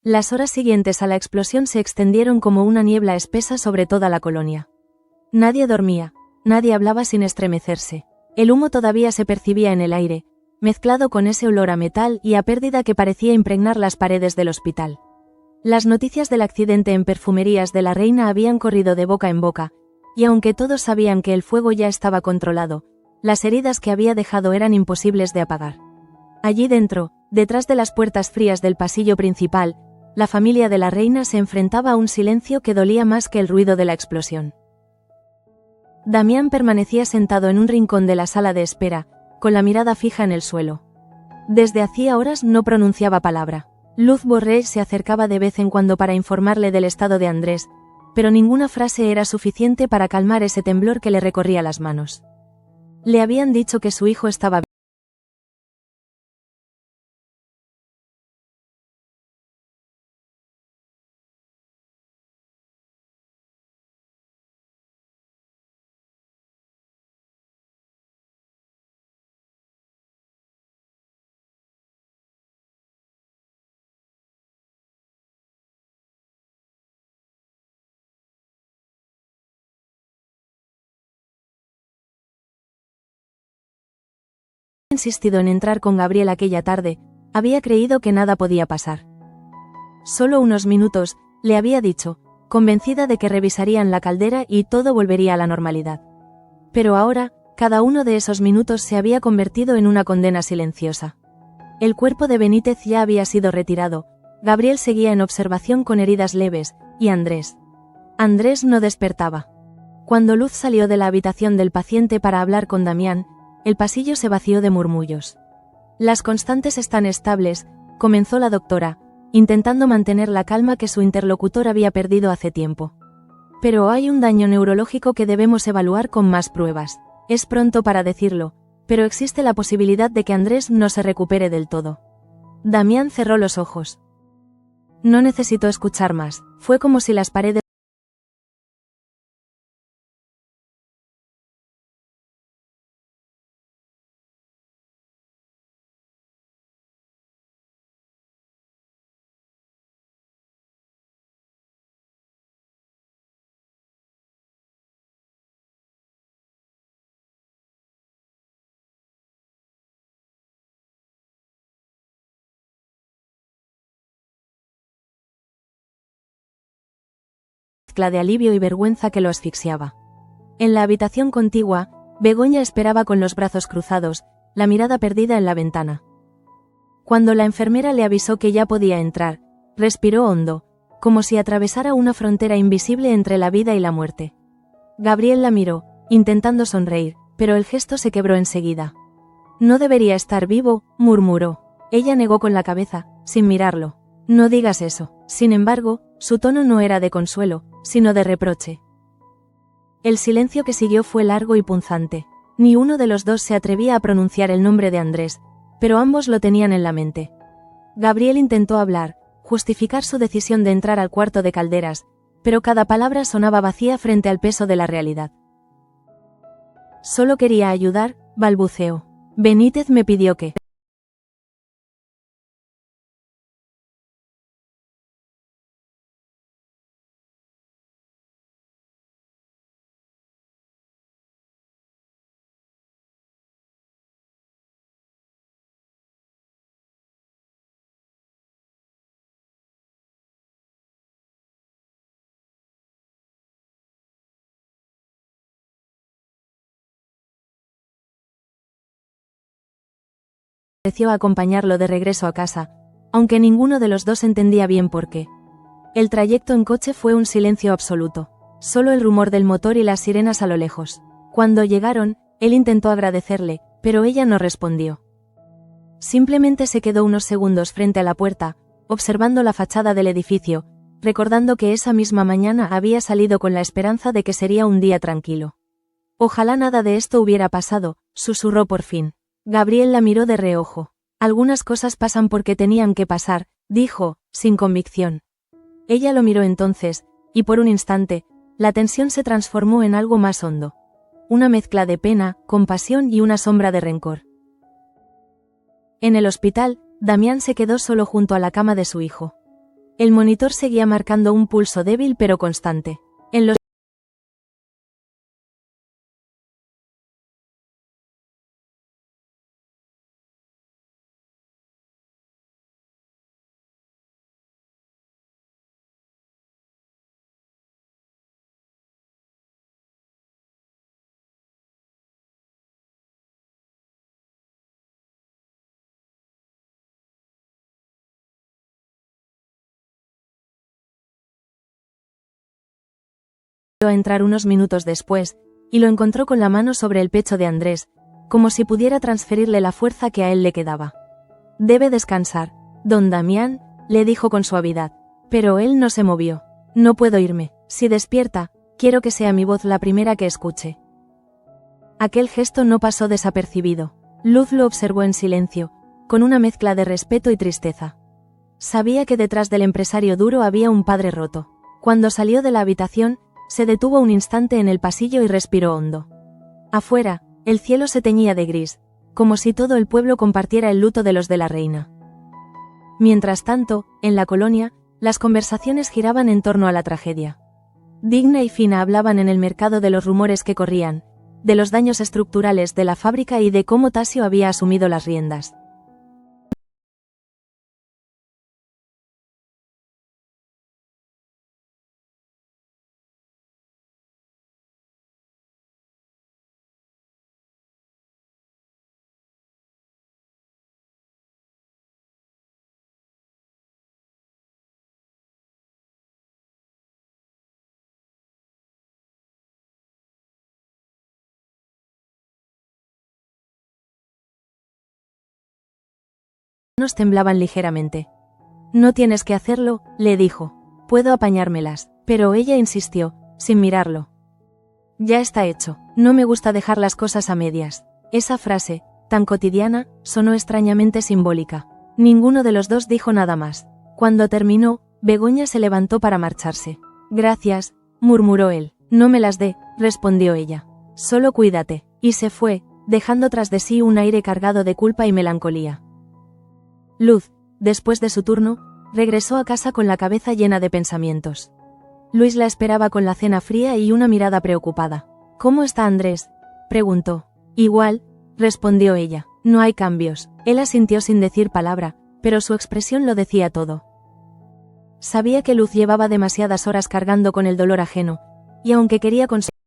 Las horas siguientes a la explosión se extendieron como una niebla espesa sobre toda la colonia. Nadie dormía, nadie hablaba sin estremecerse. El humo todavía se percibía en el aire, mezclado con ese olor a metal y a pérdida que parecía impregnar las paredes del hospital. Las noticias del accidente en perfumerías de la reina habían corrido de boca en boca, y aunque todos sabían que el fuego ya estaba controlado, las heridas que había dejado eran imposibles de apagar. Allí dentro, detrás de las puertas frías del pasillo principal, la familia de la reina se enfrentaba a un silencio que dolía más que el ruido de la explosión. Damián permanecía sentado en un rincón de la sala de espera, con la mirada fija en el suelo. Desde hacía horas no pronunciaba palabra. Luz Borrell se acercaba de vez en cuando para informarle del estado de Andrés, pero ninguna frase era suficiente para calmar ese temblor que le recorría las manos. Le habían dicho que su hijo estaba bien. Insistido en entrar con Gabriel aquella tarde, había creído que nada podía pasar. Solo unos minutos, le había dicho, convencida de que revisarían la caldera y todo volvería a la normalidad. Pero ahora, cada uno de esos minutos se había convertido en una condena silenciosa. El cuerpo de Benítez ya había sido retirado, Gabriel seguía en observación con heridas leves, y Andrés no despertaba. Cuando Luz salió de la habitación del paciente para hablar con Damián, el pasillo se vació de murmullos. Las constantes están estables, comenzó la doctora, intentando mantener la calma que su interlocutor había perdido hace tiempo. Pero hay un daño neurológico que debemos evaluar con más pruebas. Es pronto para decirlo, pero existe la posibilidad de que Andrés no se recupere del todo. Damián cerró los ojos. No necesitó escuchar más, fue como si las paredes de alivio y vergüenza que lo asfixiaba. En la habitación contigua, Begoña esperaba con los brazos cruzados, la mirada perdida en la ventana. Cuando la enfermera le avisó que ya podía entrar, respiró hondo, como si atravesara una frontera invisible entre la vida y la muerte. Gabriel la miró, intentando sonreír, pero el gesto se quebró enseguida. No debería estar vivo, murmuró. Ella negó con la cabeza, sin mirarlo. No digas eso. Sin embargo, su tono no era de consuelo, sino de reproche. El silencio que siguió fue largo y punzante. Ni uno de los dos se atrevía a pronunciar el nombre de Andrés, pero ambos lo tenían en la mente. Gabriel intentó hablar, justificar su decisión de entrar al cuarto de Calderas, pero cada palabra sonaba vacía frente al peso de la realidad. Solo quería ayudar, balbuceó. Benítez me pidió que... Pareció acompañarlo de regreso a casa, aunque ninguno de los dos entendía bien por qué. El trayecto en coche fue un silencio absoluto, solo el rumor del motor y las sirenas a lo lejos. Cuando llegaron, él intentó agradecerle, pero ella no respondió. Simplemente se quedó unos segundos frente a la puerta, observando la fachada del edificio, recordando que esa misma mañana había salido con la esperanza de que sería un día tranquilo. Ojalá nada de esto hubiera pasado, susurró por fin. Gabriel la miró de reojo. Algunas cosas pasan porque tenían que pasar, dijo, sin convicción. Ella lo miró entonces, y por un instante, la tensión se transformó en algo más hondo. Una mezcla de pena, compasión y una sombra de rencor. En el hospital, Damián se quedó solo junto a la cama de su hijo. El monitor seguía marcando un pulso débil pero constante. En los a entrar unos minutos después, y lo encontró con la mano sobre el pecho de Andrés, como si pudiera transferirle la fuerza que a él le quedaba. Debe descansar, don Damián, le dijo con suavidad, pero él no se movió. No puedo irme, si despierta, quiero que sea mi voz la primera que escuche. Aquel gesto no pasó desapercibido. Luz lo observó en silencio, con una mezcla de respeto y tristeza. Sabía que detrás del empresario duro había un padre roto. Cuando salió de la habitación, se detuvo un instante en el pasillo y respiró hondo. Afuera, el cielo se teñía de gris, como si todo el pueblo compartiera el luto de los de la reina. Mientras tanto, en la colonia, las conversaciones giraban en torno a la tragedia. Digna y Fina hablaban en el mercado de los rumores que corrían, de los daños estructurales de la fábrica y de cómo Tasio había asumido las riendas. Manos temblaban ligeramente. No tienes que hacerlo, le dijo. Puedo apañármelas, pero ella insistió, sin mirarlo. Ya está hecho, no me gusta dejar las cosas a medias. Esa frase, tan cotidiana, sonó extrañamente simbólica. Ninguno de los dos dijo nada más. Cuando terminó, Begoña se levantó para marcharse. Gracias, murmuró él. No me las dé, respondió ella. Solo cuídate. Y se fue, dejando tras de sí un aire cargado de culpa y melancolía. Luz, después de su turno, regresó a casa con la cabeza llena de pensamientos. Luis la esperaba con la cena fría y una mirada preocupada. ¿Cómo está Andrés?, preguntó. Igual, respondió ella. No hay cambios. Él asintió sin decir palabra, pero su expresión lo decía todo. Sabía que Luz llevaba demasiadas horas cargando con el dolor ajeno, y aunque quería conseguir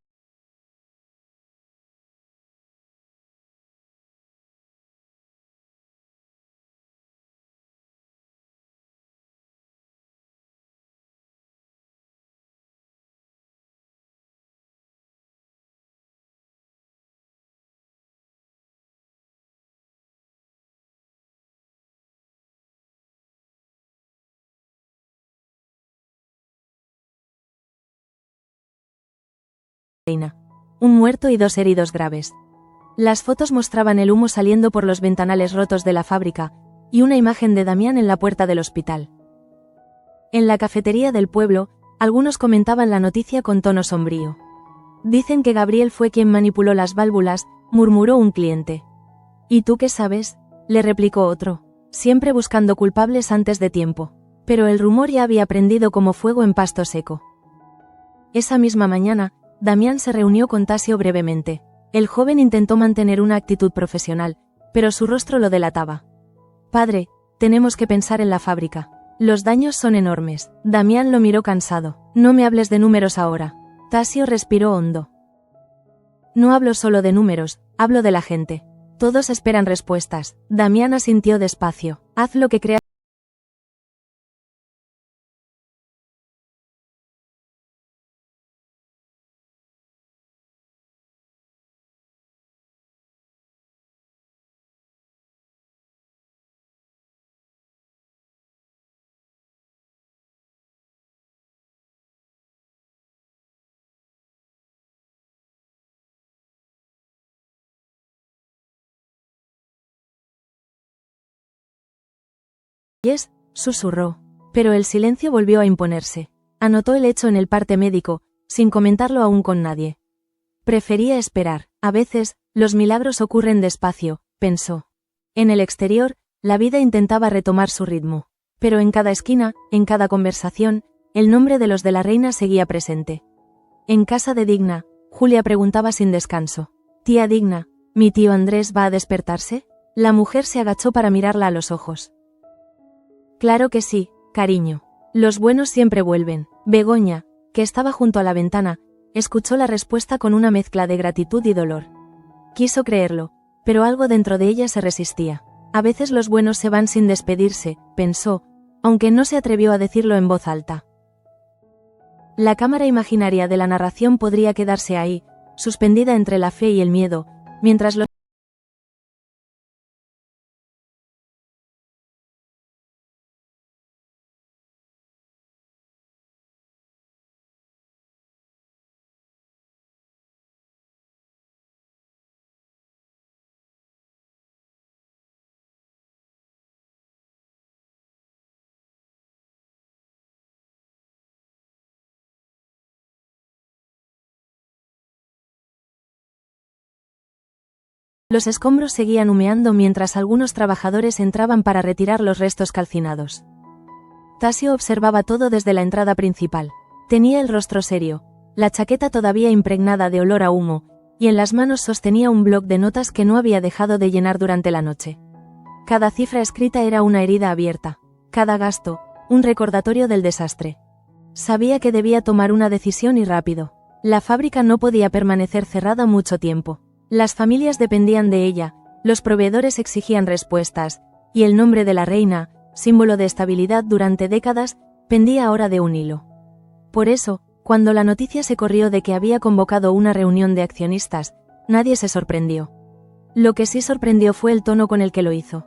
un muerto y 2 heridos graves. Las fotos mostraban el humo saliendo por los ventanales rotos de la fábrica, y una imagen de Damián en la puerta del hospital. En la cafetería del pueblo, algunos comentaban la noticia con tono sombrío. Dicen que Gabriel fue quien manipuló las válvulas, murmuró un cliente. ¿Y tú qué sabes?, le replicó otro, siempre buscando culpables antes de tiempo. Pero el rumor ya había prendido como fuego en pasto seco. Esa misma mañana, Damián se reunió con Tasio brevemente. El joven intentó mantener una actitud profesional, pero su rostro lo delataba. Padre, tenemos que pensar en la fábrica. Los daños son enormes. Damián lo miró cansado. No me hables de números ahora. Tasio respiró hondo. No hablo solo de números, hablo de la gente. Todos esperan respuestas. Damián asintió despacio. Haz lo que creas. Yes, susurró. Pero el silencio volvió a imponerse. Anotó el hecho en el parte médico, sin comentarlo aún con nadie. Prefería esperar. A veces, los milagros ocurren despacio, pensó. En el exterior, la vida intentaba retomar su ritmo. Pero en cada esquina, en cada conversación, el nombre de los de la reina seguía presente. En casa de Digna, Julia preguntaba sin descanso. «Tía Digna, ¿mi tío Andrés va a despertarse?» La mujer se agachó para mirarla a los ojos. «Claro que sí, cariño. Los buenos siempre vuelven». Begoña, que estaba junto a la ventana, escuchó la respuesta con una mezcla de gratitud y dolor. Quiso creerlo, pero algo dentro de ella se resistía. A veces los buenos se van sin despedirse, pensó, aunque no se atrevió a decirlo en voz alta. La cámara imaginaria de la narración podría quedarse ahí, suspendida entre la fe y el miedo, mientras los escombros seguían humeando mientras algunos trabajadores entraban para retirar los restos calcinados. Tasio observaba todo desde la entrada principal. Tenía el rostro serio, la chaqueta todavía impregnada de olor a humo, y en las manos sostenía un bloc de notas que no había dejado de llenar durante la noche. Cada cifra escrita era una herida abierta, cada gasto, un recordatorio del desastre. Sabía que debía tomar una decisión y rápido. La fábrica no podía permanecer cerrada mucho tiempo. Las familias dependían de ella, los proveedores exigían respuestas, y el nombre de la reina, símbolo de estabilidad durante décadas, pendía ahora de un hilo. Por eso, cuando la noticia se corrió de que había convocado una reunión de accionistas, nadie se sorprendió. Lo que sí sorprendió fue el tono con el que lo hizo.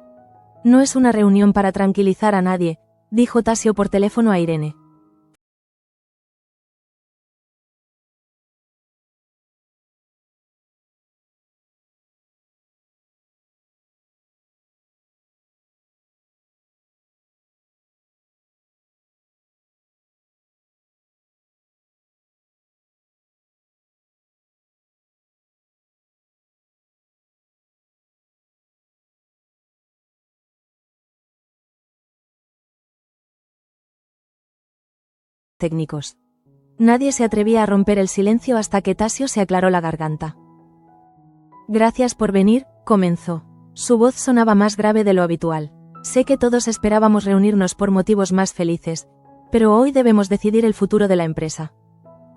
«No es una reunión para tranquilizar a nadie», dijo Tasio por teléfono a Irene. Técnicos. Nadie se atrevía a romper el silencio hasta que Tasio se aclaró la garganta. «Gracias por venir», comenzó. Su voz sonaba más grave de lo habitual. «Sé que todos esperábamos reunirnos por motivos más felices, pero hoy debemos decidir el futuro de la empresa.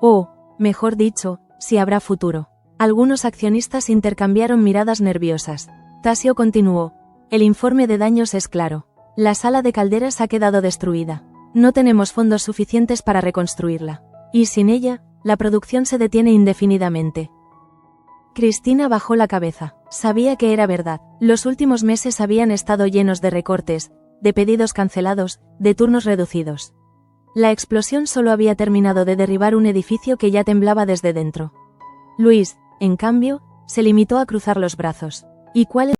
O, mejor dicho, si habrá futuro». Algunos accionistas intercambiaron miradas nerviosas. Tasio continuó. «El informe de daños es claro. La sala de calderas ha quedado destruida. No tenemos fondos suficientes para reconstruirla. Y sin ella, la producción se detiene indefinidamente». Cristina bajó la cabeza. Sabía que era verdad. Los últimos meses habían estado llenos de recortes, de pedidos cancelados, de turnos reducidos. La explosión solo había terminado de derribar un edificio que ya temblaba desde dentro. Luis, en cambio, se limitó a cruzar los brazos. ¿Y cuál es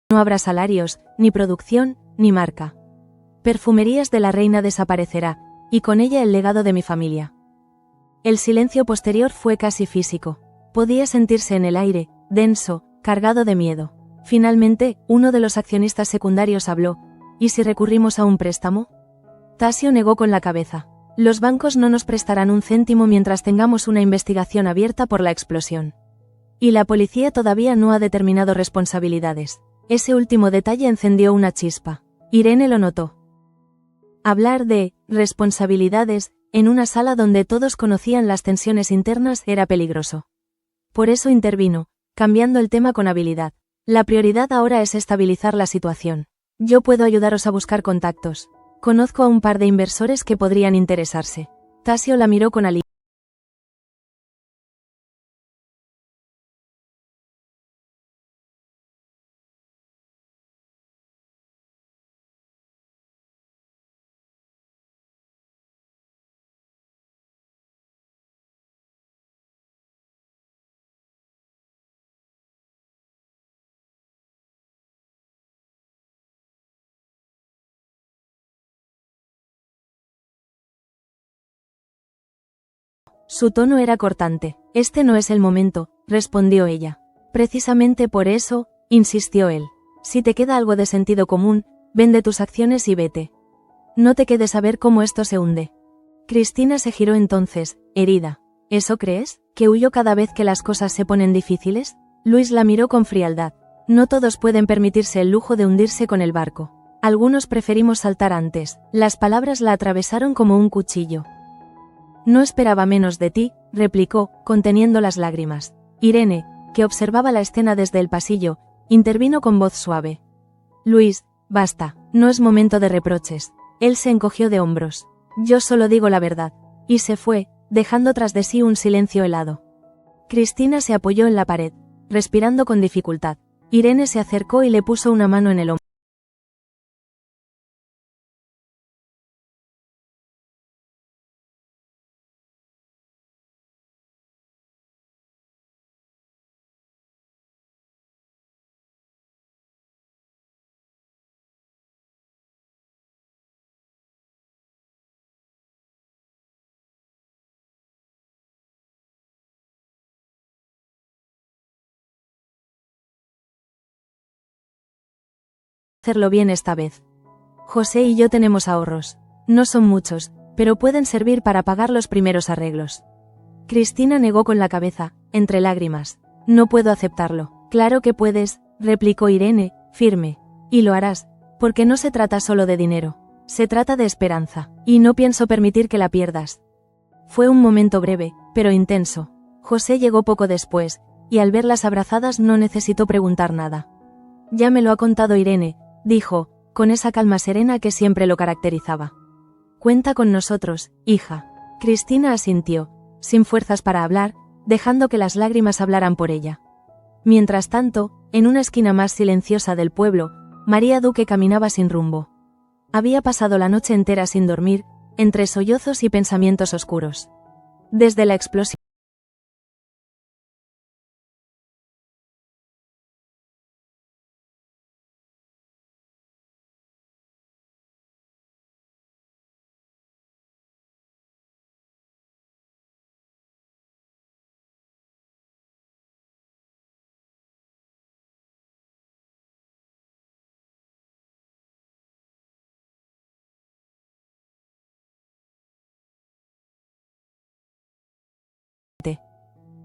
No habrá salarios, ni producción, ni marca. Perfumerías de la reina desaparecerá, y con ella el legado de mi familia». El silencio posterior fue casi físico. Podía sentirse en el aire, denso, cargado de miedo. Finalmente, uno de los accionistas secundarios habló. «¿Y si recurrimos a un préstamo?». Tasio negó con la cabeza. «Los bancos no nos prestarán un céntimo mientras tengamos una investigación abierta por la explosión. Y la policía todavía no ha determinado responsabilidades». Ese último detalle encendió una chispa. Irene lo notó. Hablar de responsabilidades en una sala donde todos conocían las tensiones internas era peligroso. Por eso intervino, cambiando el tema con habilidad. «La prioridad ahora es estabilizar la situación. Yo puedo ayudaros a buscar contactos. Conozco a un par de inversores que podrían interesarse». Tasio la miró con alivio. Su tono era cortante. Este no es el momento, respondió ella. Precisamente por eso, insistió él. Si te queda algo de sentido común, vende tus acciones y vete. No te quedes a ver cómo esto se hunde. Cristina se giró entonces, herida. ¿Eso crees? ¿Que huyo cada vez que las cosas se ponen difíciles? Luis la miró con frialdad. No todos pueden permitirse el lujo de hundirse con el barco. Algunos preferimos saltar antes. Las palabras la atravesaron como un cuchillo. No esperaba menos de ti, replicó, conteniendo las lágrimas. Irene, que observaba la escena desde el pasillo, intervino con voz suave. Luis, basta, no es momento de reproches. Él se encogió de hombros. Yo solo digo la verdad. Y se fue, dejando tras de sí un silencio helado. Cristina se apoyó en la pared, respirando con dificultad. Irene se acercó y le puso una mano en el hombro. Hacerlo bien esta vez. José y yo tenemos ahorros. No son muchos, pero pueden servir para pagar los primeros arreglos. Cristina negó con la cabeza, entre lágrimas. No puedo aceptarlo. Claro que puedes, replicó Irene, firme. Y lo harás, porque no se trata solo de dinero. Se trata de esperanza, y no pienso permitir que la pierdas. Fue un momento breve, pero intenso. José llegó poco después, y al verlas abrazadas no necesitó preguntar nada. Ya me lo ha contado Irene, dijo, con esa calma serena que siempre lo caracterizaba. Cuenta con nosotros, hija. Cristina asintió, sin fuerzas para hablar, dejando que las lágrimas hablaran por ella. Mientras tanto, en una esquina más silenciosa del pueblo, María Duque caminaba sin rumbo. Había pasado la noche entera sin dormir, entre sollozos y pensamientos oscuros. Desde la explosión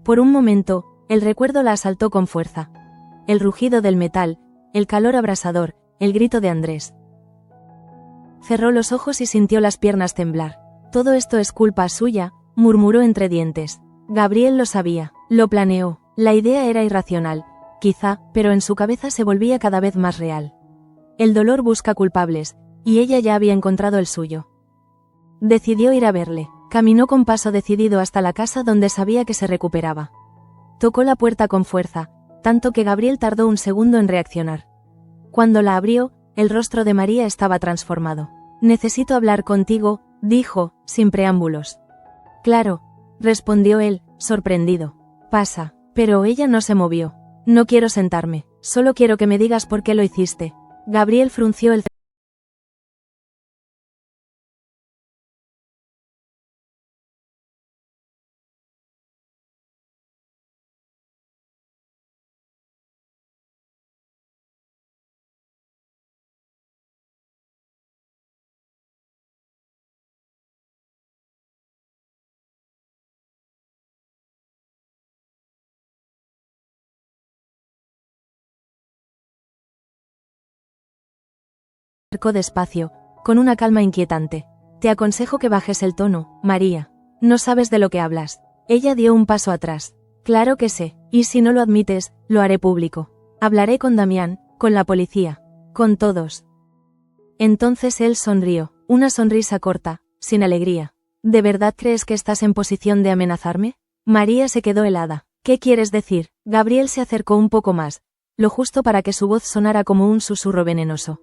por un momento, el recuerdo la asaltó con fuerza. El rugido del metal, el calor abrasador, el grito de Andrés. Cerró los ojos y sintió las piernas temblar. Todo esto es culpa suya, murmuró entre dientes. Gabriel lo sabía, lo planeó. La idea era irracional, quizá, pero en su cabeza se volvía cada vez más real. El dolor busca culpables, y ella ya había encontrado el suyo. Decidió ir a verle. Caminó con paso decidido hasta la casa donde sabía que se recuperaba. Tocó la puerta con fuerza, tanto que Gabriel tardó un segundo en reaccionar. Cuando la abrió, el rostro de María estaba transformado. Necesito hablar contigo, dijo, sin preámbulos. Claro, respondió él, sorprendido. Pasa, pero ella no se movió. No quiero sentarme, solo quiero que me digas por qué lo hiciste. Gabriel frunció el acercó despacio, con una calma inquietante. Te aconsejo que bajes el tono, María. No sabes de lo que hablas. Ella dio un paso atrás. Claro que sé, y si no lo admites, lo haré público. Hablaré con Damián, con la policía, con todos. Entonces él sonrió, una sonrisa corta, sin alegría. ¿De verdad crees que estás en posición de amenazarme? María se quedó helada. ¿Qué quieres decir? Gabriel se acercó un poco más, lo justo para que su voz sonara como un susurro venenoso.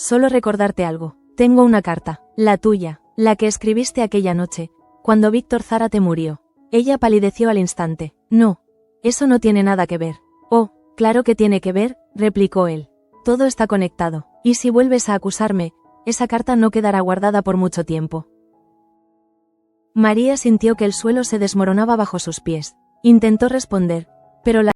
Solo recordarte algo. Tengo una carta, la tuya, la que escribiste aquella noche, cuando Víctor Zárate murió. Ella palideció al instante. No, eso no tiene nada que ver. Oh, claro que tiene que ver, replicó él. Todo está conectado, y si vuelves a acusarme, esa carta no quedará guardada por mucho tiempo. María sintió que el suelo se desmoronaba bajo sus pies. Intentó responder, pero la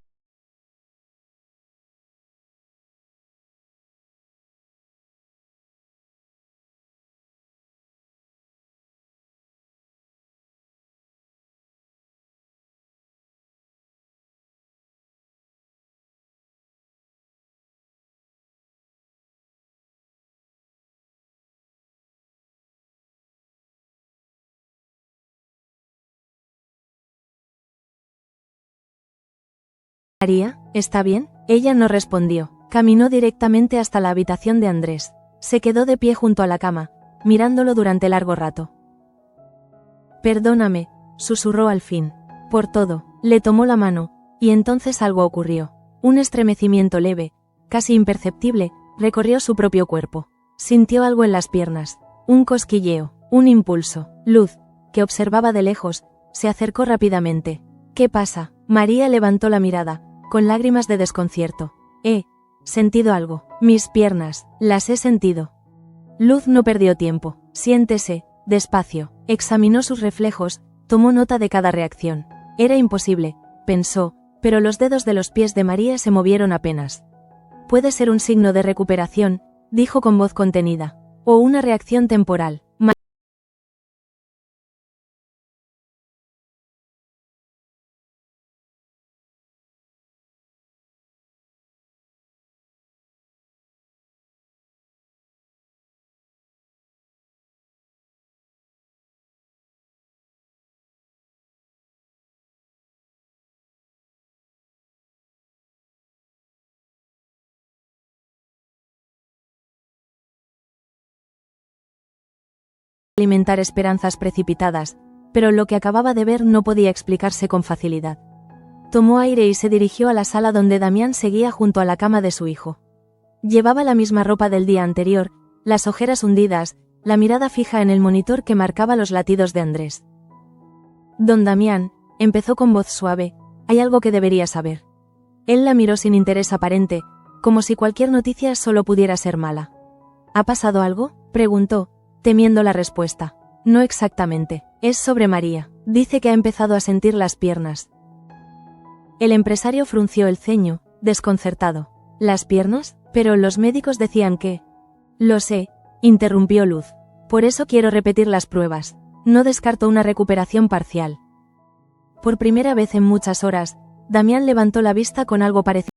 María, ¿está bien? Ella no respondió. Caminó directamente hasta la habitación de Andrés. Se quedó de pie junto a la cama, mirándolo durante largo rato. Perdóname, susurró al fin. Por todo. Le tomó la mano, y entonces algo ocurrió. Un estremecimiento leve, casi imperceptible, recorrió su propio cuerpo. Sintió algo en las piernas. Un cosquilleo, un impulso. Luz, que observaba de lejos, se acercó rápidamente. ¿Qué pasa? María levantó la mirada, con lágrimas de desconcierto. He sentido algo. Mis piernas, las he sentido. Luz no perdió tiempo. Siéntese, despacio. Examinó sus reflejos, tomó nota de cada reacción. Era imposible, pensó, pero los dedos de los pies de María se movieron apenas. Puede ser un signo de recuperación, dijo con voz contenida. O una reacción temporal. Alimentar esperanzas precipitadas, pero lo que acababa de ver no podía explicarse con facilidad. Tomó aire y se dirigió a la sala donde Damián seguía junto a la cama de su hijo. Llevaba la misma ropa del día anterior, las ojeras hundidas, la mirada fija en el monitor que marcaba los latidos de Andrés. Don Damián, empezó con voz suave, hay algo que debería saber. Él la miró sin interés aparente, como si cualquier noticia solo pudiera ser mala. ¿Ha pasado algo?, preguntó, temiendo la respuesta. No exactamente, es sobre María. Dice que ha empezado a sentir las piernas. El empresario frunció el ceño, desconcertado. ¿Las piernas? Pero los médicos decían que... Lo sé, interrumpió Luz. Por eso quiero repetir las pruebas. No descarto una recuperación parcial. Por primera vez en muchas horas, Damián levantó la vista con algo parecido.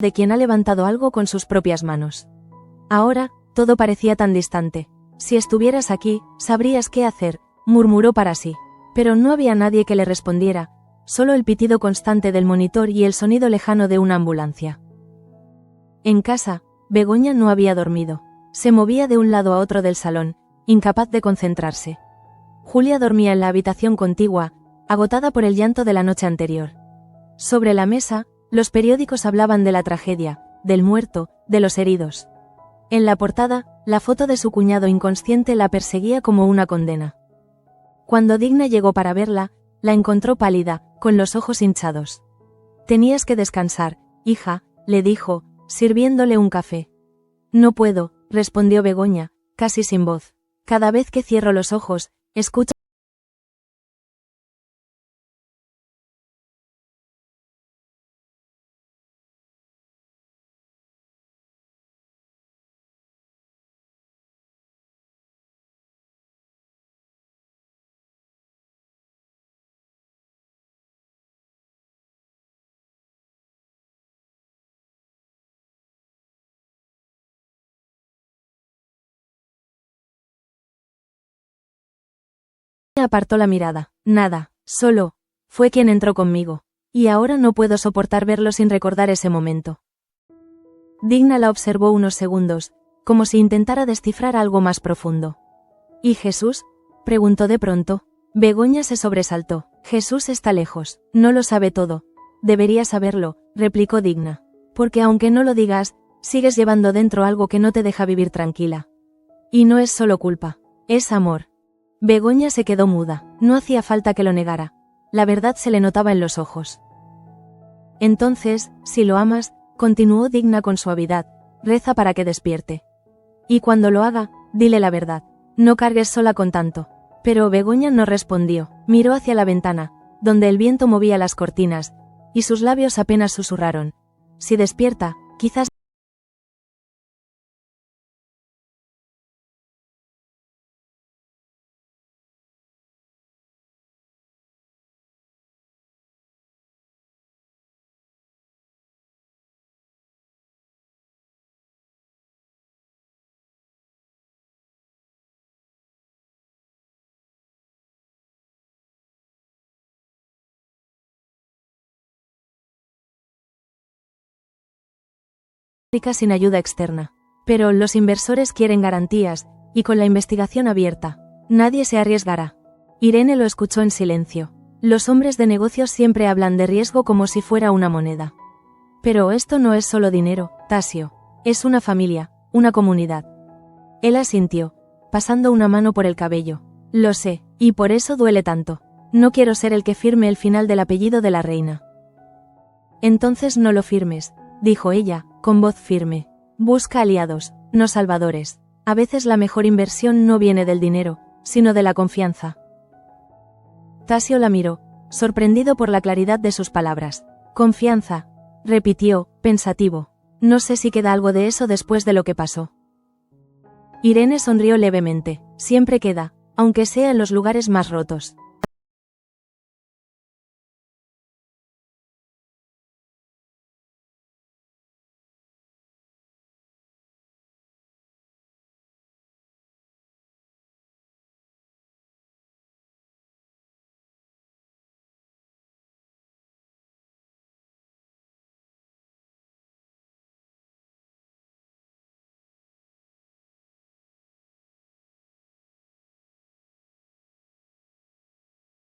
De quien ha levantado algo con sus propias manos. Ahora, todo parecía tan distante. Si estuvieras aquí, sabrías qué hacer, murmuró para sí. Pero no había nadie que le respondiera, solo el pitido constante del monitor y el sonido lejano de una ambulancia. En casa, Begoña no había dormido. Se movía de un lado a otro del salón, incapaz de concentrarse. Julia dormía en la habitación contigua, agotada por el llanto de la noche anterior. Sobre la mesa, los periódicos hablaban de la tragedia, del muerto, de los heridos. En la portada, la foto de su cuñado inconsciente la perseguía como una condena. Cuando Digna llegó para verla, la encontró pálida, con los ojos hinchados. Tenías que descansar, hija, le dijo, sirviéndole un café. No puedo, respondió Begoña, casi sin voz. Cada vez que cierro los ojos, escucho apartó la mirada. Nada, solo, fue quien entró conmigo. Y ahora no puedo soportar verlo sin recordar ese momento. Digna la observó unos segundos, como si intentara descifrar algo más profundo. ¿Y Jesús?, preguntó de pronto. Begoña se sobresaltó. Jesús está lejos. No lo sabe todo. Debería saberlo, replicó Digna. Porque aunque no lo digas, sigues llevando dentro algo que no te deja vivir tranquila. Y no es solo culpa. Es amor. Begoña se quedó muda. No hacía falta que lo negara. La verdad se le notaba en los ojos. Entonces, si lo amas, continuó Digna con suavidad, reza para que despierte. Y cuando lo haga, dile la verdad. No cargues sola con tanto. Pero Begoña no respondió, miró hacia la ventana, donde el viento movía las cortinas, y sus labios apenas susurraron. Si despierta, quizás... sin ayuda externa. Pero los inversores quieren garantías, y con la investigación abierta, nadie se arriesgará. Irene lo escuchó en silencio. Los hombres de negocios siempre hablan de riesgo como si fuera una moneda. Pero esto no es solo dinero, Tasio. Es una familia, una comunidad. Él asintió, pasando una mano por el cabello. Lo sé, y por eso duele tanto. No quiero ser el que firme el final del apellido de la reina. Entonces no lo firmes, dijo ella, con voz firme. Busca aliados, no salvadores. A veces la mejor inversión no viene del dinero, sino de la confianza. Tasio la miró, sorprendido por la claridad de sus palabras. Confianza, repitió, pensativo. No sé si queda algo de eso después de lo que pasó. Irene sonrió levemente. Siempre queda, aunque sea en los lugares más rotos.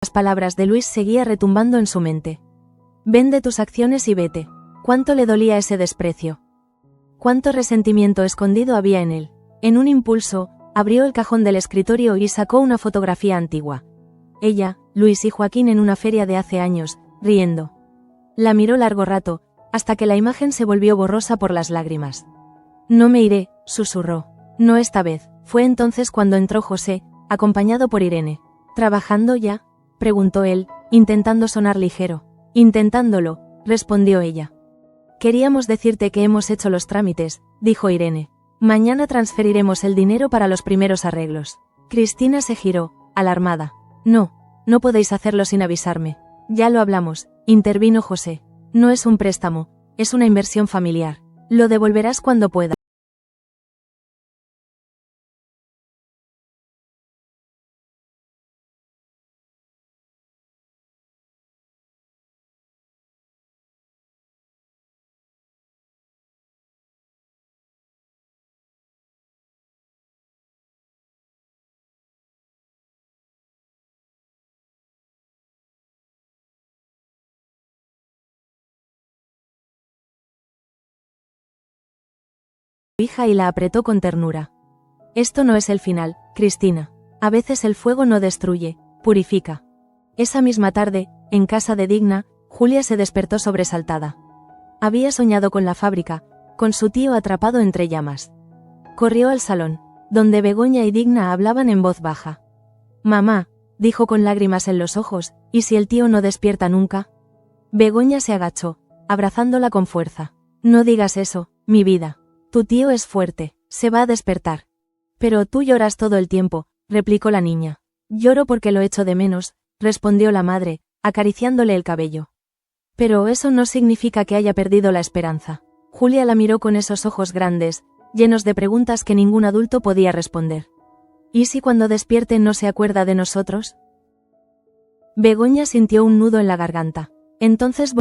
Las palabras de Luis seguía retumbando en su mente. Vende tus acciones y vete. ¿Cuánto le dolía ese desprecio? ¿Cuánto resentimiento escondido había en él? En un impulso, abrió el cajón del escritorio y sacó una fotografía antigua. Ella, Luis y Joaquín en una feria de hace años, riendo. La miró largo rato, hasta que la imagen se volvió borrosa por las lágrimas. No me iré, susurró. No esta vez. Fue entonces cuando entró José, acompañado por Irene. ¿Trabajando ya?, preguntó él, intentando sonar ligero. Intentándolo, respondió ella. Queríamos decirte que hemos hecho los trámites, dijo Irene. Mañana transferiremos el dinero para los primeros arreglos. Cristina se giró, alarmada. No, no podéis hacerlo sin avisarme. Ya lo hablamos, intervino José. No es un préstamo, es una inversión familiar. Lo devolverás cuando puedas. Hija y la apretó con ternura. Esto no es el final, Cristina. A veces el fuego no destruye, purifica. Esa misma tarde, en casa de Digna, Julia se despertó sobresaltada. Había soñado con la fábrica, con su tío atrapado entre llamas. Corrió al salón, donde Begoña y Digna hablaban en voz baja. Mamá, dijo con lágrimas en los ojos, ¿y si el tío no despierta nunca? Begoña se agachó, abrazándola con fuerza. No digas eso, mi vida. Tu tío es fuerte, se va a despertar. Pero tú lloras todo el tiempo, replicó la niña. Lloro porque lo echo de menos, respondió la madre, acariciándole el cabello. Pero eso no significa que haya perdido la esperanza. Julia la miró con esos ojos grandes, llenos de preguntas que ningún adulto podía responder. ¿Y si cuando despierte no se acuerda de nosotros? Begoña sintió un nudo en la garganta. Entonces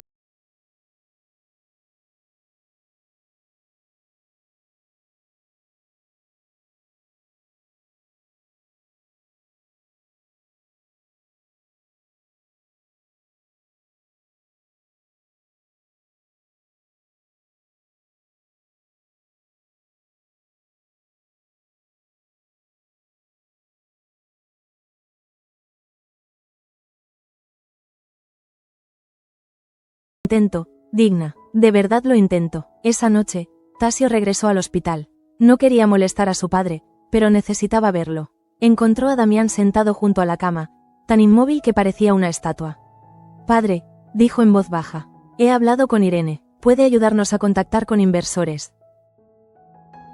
Intento, digna, de verdad lo intento. Esa noche, Tasio regresó al hospital. No quería molestar a su padre, pero necesitaba verlo. Encontró a Damián sentado junto a la cama, tan inmóvil que parecía una estatua. Padre, dijo en voz baja, he hablado con Irene, puede ayudarnos a contactar con inversores.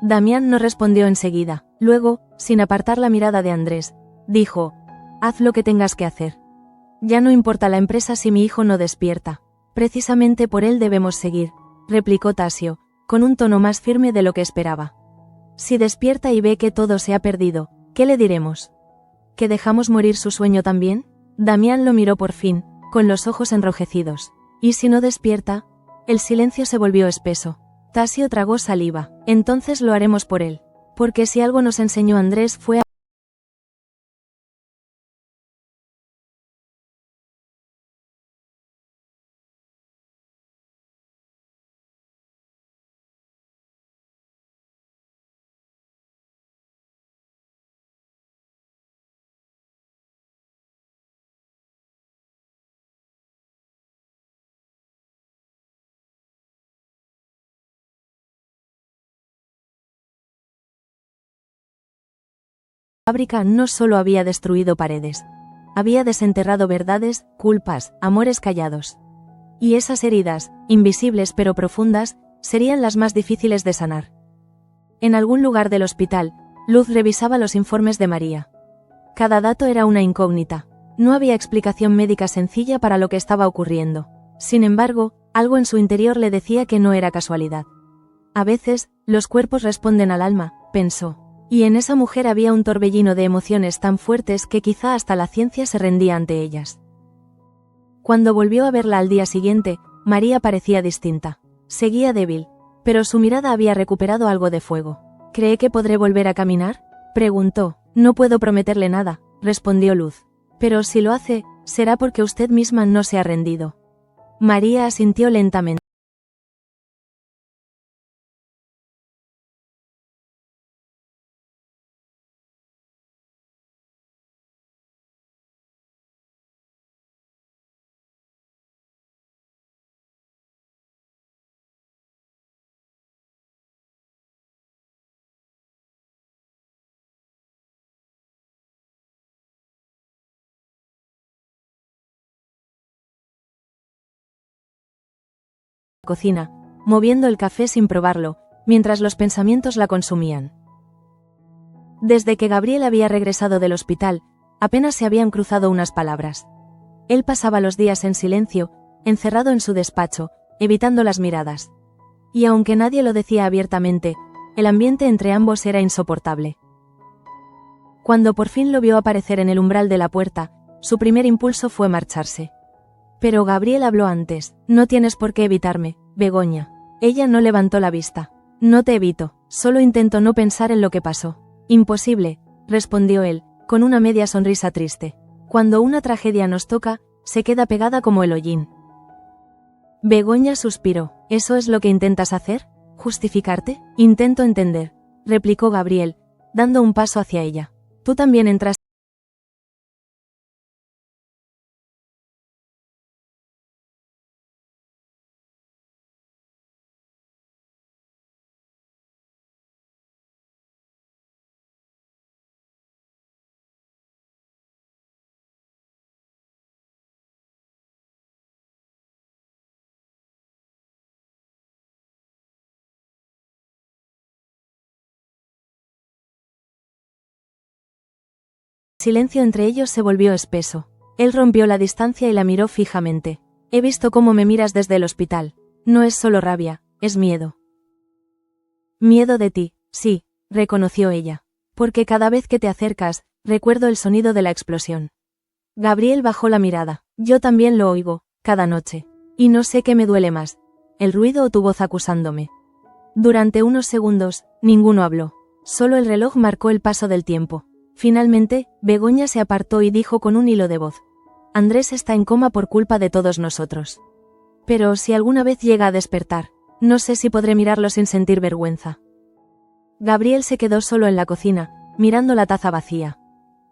Damián no respondió enseguida. Luego, sin apartar la mirada de Andrés, dijo, haz lo que tengas que hacer. Ya no importa la empresa si mi hijo no despierta. Precisamente por él debemos seguir, replicó Tasio, con un tono más firme de lo que esperaba. Si despierta y ve que todo se ha perdido, ¿qué le diremos? ¿Que dejamos morir su sueño también? Damián lo miró por fin, con los ojos enrojecidos. ¿Y si no despierta? El silencio se volvió espeso. Tasio tragó saliva. Entonces lo haremos por él. Porque si algo nos enseñó Andrés fue a... La fábrica no solo había destruido paredes. Había desenterrado verdades, culpas, amores callados. Y esas heridas, invisibles pero profundas, serían las más difíciles de sanar. En algún lugar del hospital, Luz revisaba los informes de María. Cada dato era una incógnita. No había explicación médica sencilla para lo que estaba ocurriendo. Sin embargo, algo en su interior le decía que no era casualidad. A veces, los cuerpos responden al alma, pensó. Y en esa mujer había un torbellino de emociones tan fuertes que quizá hasta la ciencia se rendía ante ellas. Cuando volvió a verla al día siguiente, María parecía distinta. Seguía débil, pero su mirada había recuperado algo de fuego. ¿Cree que podré volver a caminar?, preguntó. No puedo prometerle nada, respondió Luz. Pero si lo hace, será porque usted misma no se ha rendido. María asintió lentamente. Cocina, moviendo el café sin probarlo, mientras los pensamientos la consumían. Desde que Gabriel había regresado del hospital, apenas se habían cruzado unas palabras. Él pasaba los días en silencio, encerrado en su despacho, evitando las miradas. Y aunque nadie lo decía abiertamente, el ambiente entre ambos era insoportable. Cuando por fin lo vio aparecer en el umbral de la puerta, su primer impulso fue marcharse. Pero Gabriel habló antes. No tienes por qué evitarme, Begoña. Ella no levantó la vista. No te evito, solo intento no pensar en lo que pasó. Imposible, respondió él, con una media sonrisa triste. Cuando una tragedia nos toca, se queda pegada como el hollín. Begoña suspiró. ¿Eso es lo que intentas hacer? ¿Justificarte? Intento entender, replicó Gabriel, dando un paso hacia ella. Tú también entraste. El silencio entre ellos se volvió espeso. Él rompió la distancia y la miró fijamente. He visto cómo me miras desde el hospital. No es solo rabia, es miedo. Miedo de ti, sí, reconoció ella. Porque cada vez que te acercas, recuerdo el sonido de la explosión. Gabriel bajó la mirada. Yo también lo oigo, cada noche. Y no sé qué me duele más, el ruido o tu voz acusándome. Durante unos segundos, ninguno habló. Solo el reloj marcó el paso del tiempo. Finalmente, Begoña se apartó y dijo con un hilo de voz. Andrés está en coma por culpa de todos nosotros. Pero si alguna vez llega a despertar, no sé si podré mirarlo sin sentir vergüenza. Gabriel se quedó solo en la cocina, mirando la taza vacía.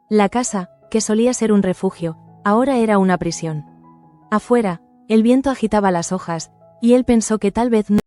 La casa, que solía ser un refugio, ahora era una prisión. Afuera, El viento agitaba las hojas, y él pensó que tal vez no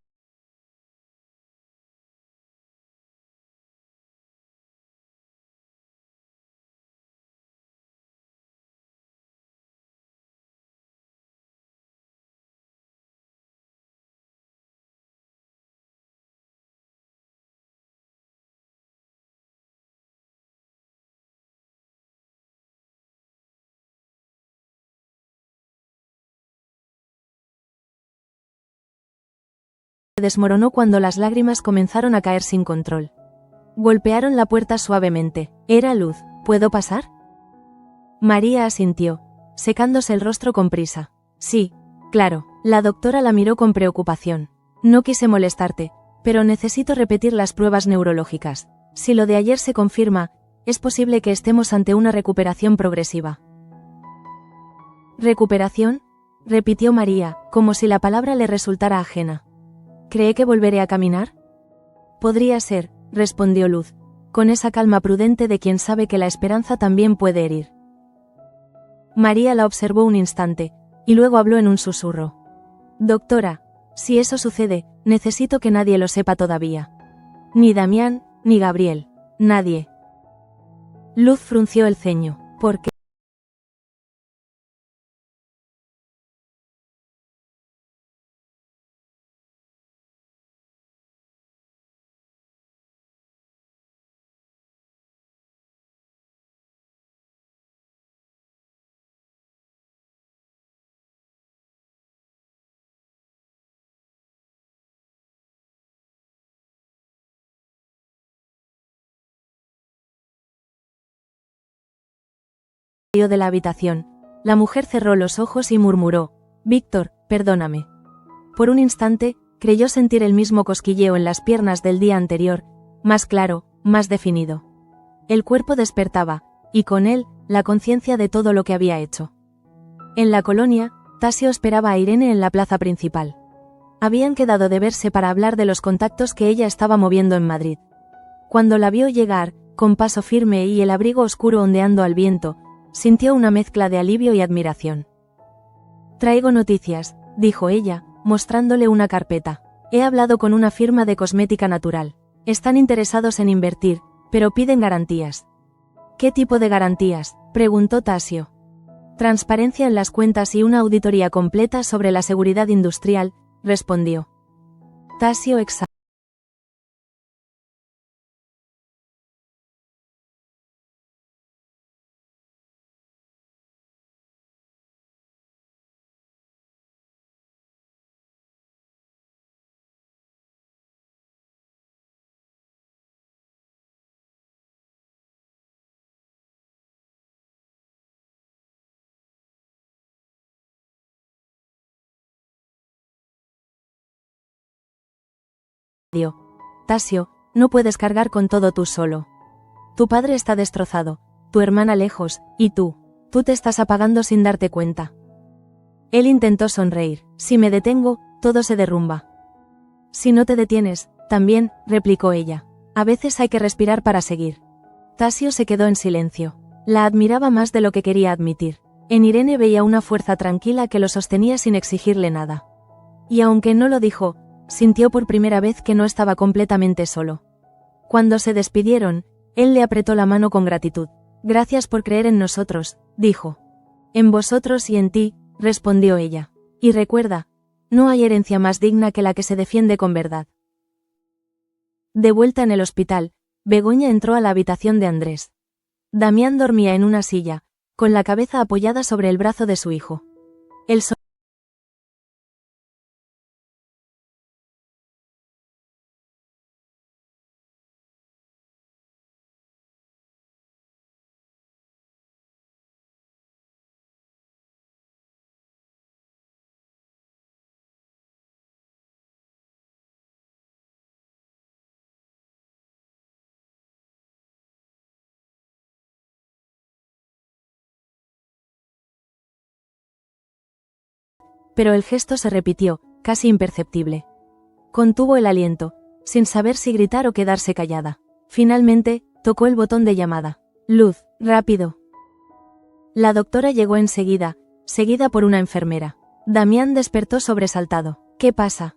se desmoronó cuando las lágrimas comenzaron a caer sin control. Golpearon la puerta suavemente. Era Luz. ¿Puedo pasar? María asintió, secándose el rostro con prisa. Sí, claro. La doctora la miró con preocupación. No quise molestarte, pero necesito repetir las pruebas neurológicas. Si lo de ayer se confirma, es posible que estemos ante una recuperación progresiva. ¿Recuperación? Repitió María, como si la palabra le resultara ajena. ¿Cree que volveré a caminar? Podría ser, respondió Luz, con esa calma prudente de quien sabe que la esperanza también puede herir. María la observó un instante, y luego habló en un susurro. Doctora, si eso sucede, necesito que nadie lo sepa todavía. Ni Damián, ni Gabriel. Nadie. Luz frunció el ceño. ¿Por qué? Salió de la habitación. La mujer cerró los ojos y murmuró: Víctor, perdóname. Por un instante, creyó sentir el mismo cosquilleo en las piernas del día anterior, más claro, más definido. El cuerpo despertaba, y con él, la conciencia de todo lo que había hecho. En la colonia, Tasio esperaba a Irene en la plaza principal. Habían quedado de verse para hablar de los contactos que ella estaba moviendo en Madrid. Cuando la vio llegar, con paso firme y el abrigo oscuro ondeando al viento, sintió una mezcla de alivio y admiración. Traigo noticias, dijo ella, mostrándole una carpeta. He hablado con una firma de cosmética natural. Están interesados en invertir, pero piden garantías. ¿Qué tipo de garantías?, preguntó Tasio. Transparencia en las cuentas y una auditoría completa sobre la seguridad industrial, respondió. Tasio examinó. Tasio, no puedes cargar con todo tú solo. Tu padre está destrozado, tu hermana lejos, y tú te estás apagando sin darte cuenta. Él intentó sonreír. Si me detengo, todo se derrumba. Si no te detienes, también, replicó ella. A veces hay que respirar para seguir. Tasio se quedó en silencio. La admiraba más de lo que quería admitir. En Irene veía una fuerza tranquila que lo sostenía sin exigirle nada. Y aunque no lo dijo, sintió por primera vez que no estaba completamente solo. Cuando se despidieron, él le apretó la mano con gratitud. Gracias por creer en nosotros, dijo. En vosotros y en ti, respondió ella. Y recuerda, no hay herencia más digna que la que se defiende con verdad. De vuelta en el hospital, Begoña entró a la habitación de Andrés. Damián dormía en una silla, con la cabeza apoyada sobre el brazo de su hijo. El pero el gesto se repitió, casi imperceptible. Contuvo el aliento, sin saber si gritar o quedarse callada. Finalmente, tocó el botón de llamada. Luz, rápido. La doctora llegó enseguida, seguida por una enfermera. Damián despertó sobresaltado. ¿Qué pasa?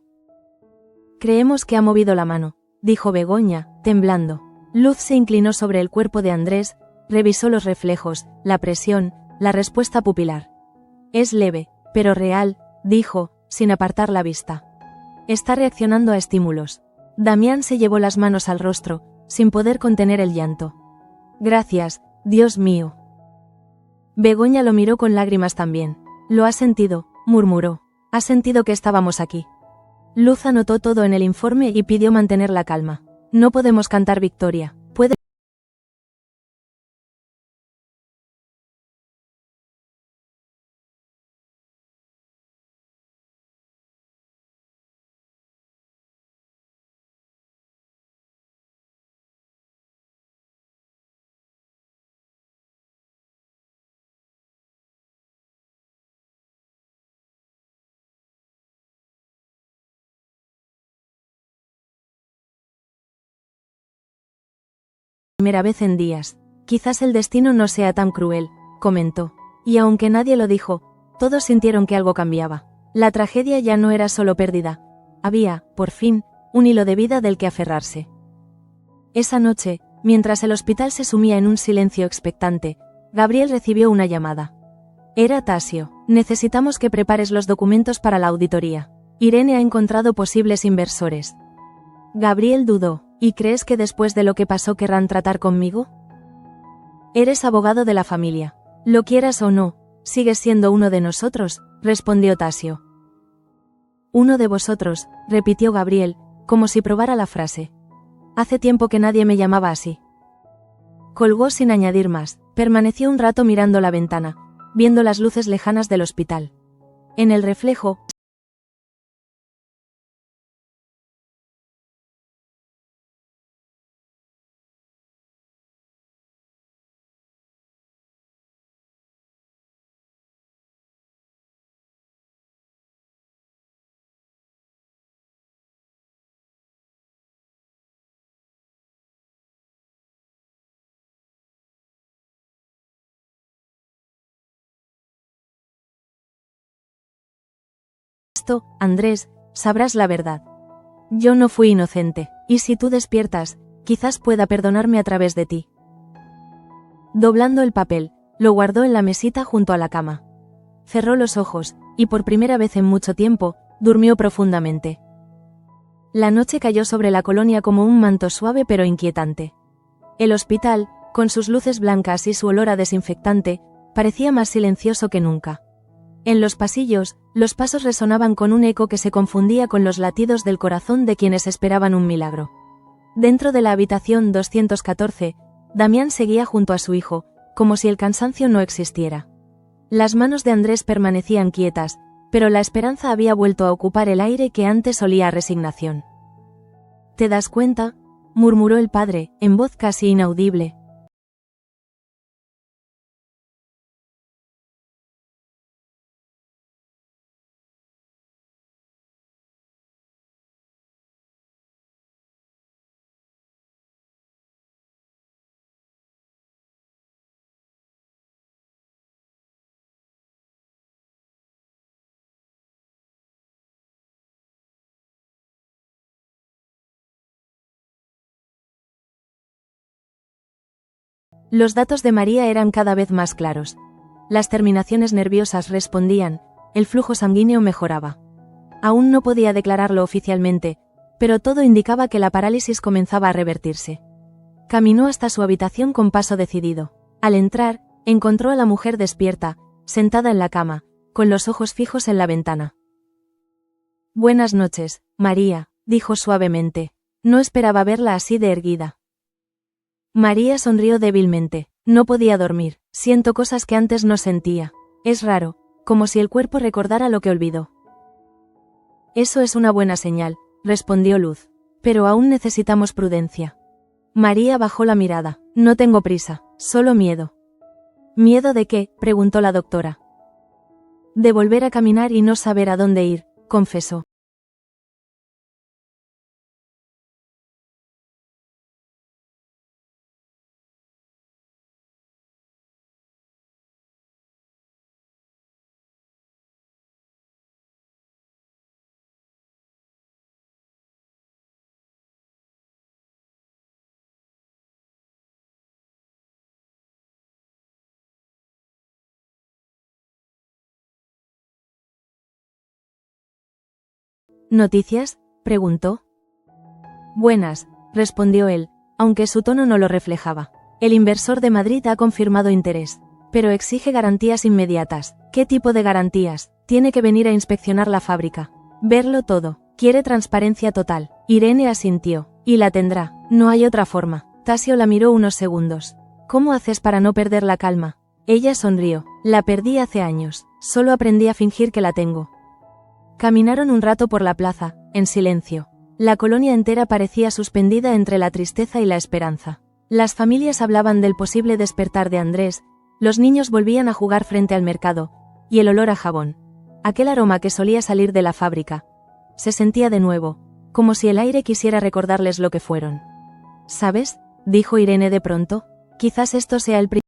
Creemos que ha movido la mano, dijo Begoña, temblando. Luz se inclinó sobre el cuerpo de Andrés, revisó los reflejos, la presión, la respuesta pupilar. Es leve, pero real, dijo, sin apartar la vista. Está reaccionando a estímulos. Damián se llevó las manos al rostro, sin poder contener el llanto. Gracias, Dios mío. Begoña lo miró con lágrimas también. Lo ha sentido, murmuró. Ha sentido que estábamos aquí. Luz anotó todo en el informe y pidió mantener la calma. No podemos cantar victoria. Puede. Primera vez en días. Quizás el destino no sea tan cruel, comentó. Y aunque nadie lo dijo, todos sintieron que algo cambiaba. La tragedia ya no era solo pérdida. Había, por fin, un hilo de vida del que aferrarse. Esa noche, mientras el hospital se sumía en un silencio expectante, Gabriel recibió una llamada. Era Tasio. Necesitamos que prepares los documentos para la auditoría. Irene ha encontrado posibles inversores. Gabriel dudó. ¿Y crees que después de lo que pasó querrán tratar conmigo? Eres abogado de la familia. Lo quieras o no, sigues siendo uno de nosotros, respondió Tasio. Uno de vosotros, repitió Gabriel, como si probara la frase. Hace tiempo que nadie me llamaba así. Colgó sin añadir más, permaneció un rato mirando la ventana, viendo las luces lejanas del hospital. En el reflejo, Andrés, sabrás la verdad. Yo no fui inocente, y si tú despiertas, quizás pueda perdonarme a través de ti. Doblando el papel, lo guardó en la mesita junto a la cama. Cerró los ojos, y por primera vez en mucho tiempo, durmió profundamente. La noche cayó sobre la colonia como un manto suave pero inquietante. El hospital, con sus luces blancas y su olor a desinfectante, parecía más silencioso que nunca. En los pasillos, los pasos resonaban con un eco que se confundía con los latidos del corazón de quienes esperaban un milagro. Dentro de la habitación 214, Damián seguía junto a su hijo, como si el cansancio no existiera. Las manos de Andrés permanecían quietas, pero la esperanza había vuelto a ocupar el aire que antes olía a resignación. ¿Te das cuenta?, murmuró el padre, en voz casi inaudible. Los datos de María eran cada vez más claros. Las terminaciones nerviosas respondían, el flujo sanguíneo mejoraba. Aún no podía declararlo oficialmente, pero todo indicaba que la parálisis comenzaba a revertirse. Caminó hasta su habitación con paso decidido. Al entrar, encontró a la mujer despierta, sentada en la cama, con los ojos fijos en la ventana. Buenas noches, María, dijo suavemente. No esperaba verla así de erguida. María sonrió débilmente. No podía dormir. Siento cosas que antes no sentía. Es raro, como si el cuerpo recordara lo que olvidó. Eso es una buena señal, respondió Luz. Pero aún necesitamos prudencia. María bajó la mirada. No tengo prisa, solo miedo. ¿Miedo de qué?, preguntó la doctora. De volver a caminar y no saber a dónde ir, confesó. ¿Noticias?, preguntó. Buenas, respondió él, aunque su tono no lo reflejaba. El inversor de Madrid ha confirmado interés, pero exige garantías inmediatas. ¿Qué tipo de garantías? Tiene que venir a inspeccionar la fábrica. Verlo todo. Quiere transparencia total. Irene asintió. Y la tendrá. No hay otra forma. Tasio la miró unos segundos. ¿Cómo haces para no perder la calma? Ella sonrió. La perdí hace años. Solo aprendí a fingir que la tengo. Caminaron un rato por la plaza, en silencio. La colonia entera parecía suspendida entre la tristeza y la esperanza. Las familias hablaban del posible despertar de Andrés, los niños volvían a jugar frente al mercado, y el olor a jabón, aquel aroma que solía salir de la fábrica, se sentía de nuevo, como si el aire quisiera recordarles lo que fueron. ¿Sabes?, dijo Irene de pronto, quizás esto sea el primer.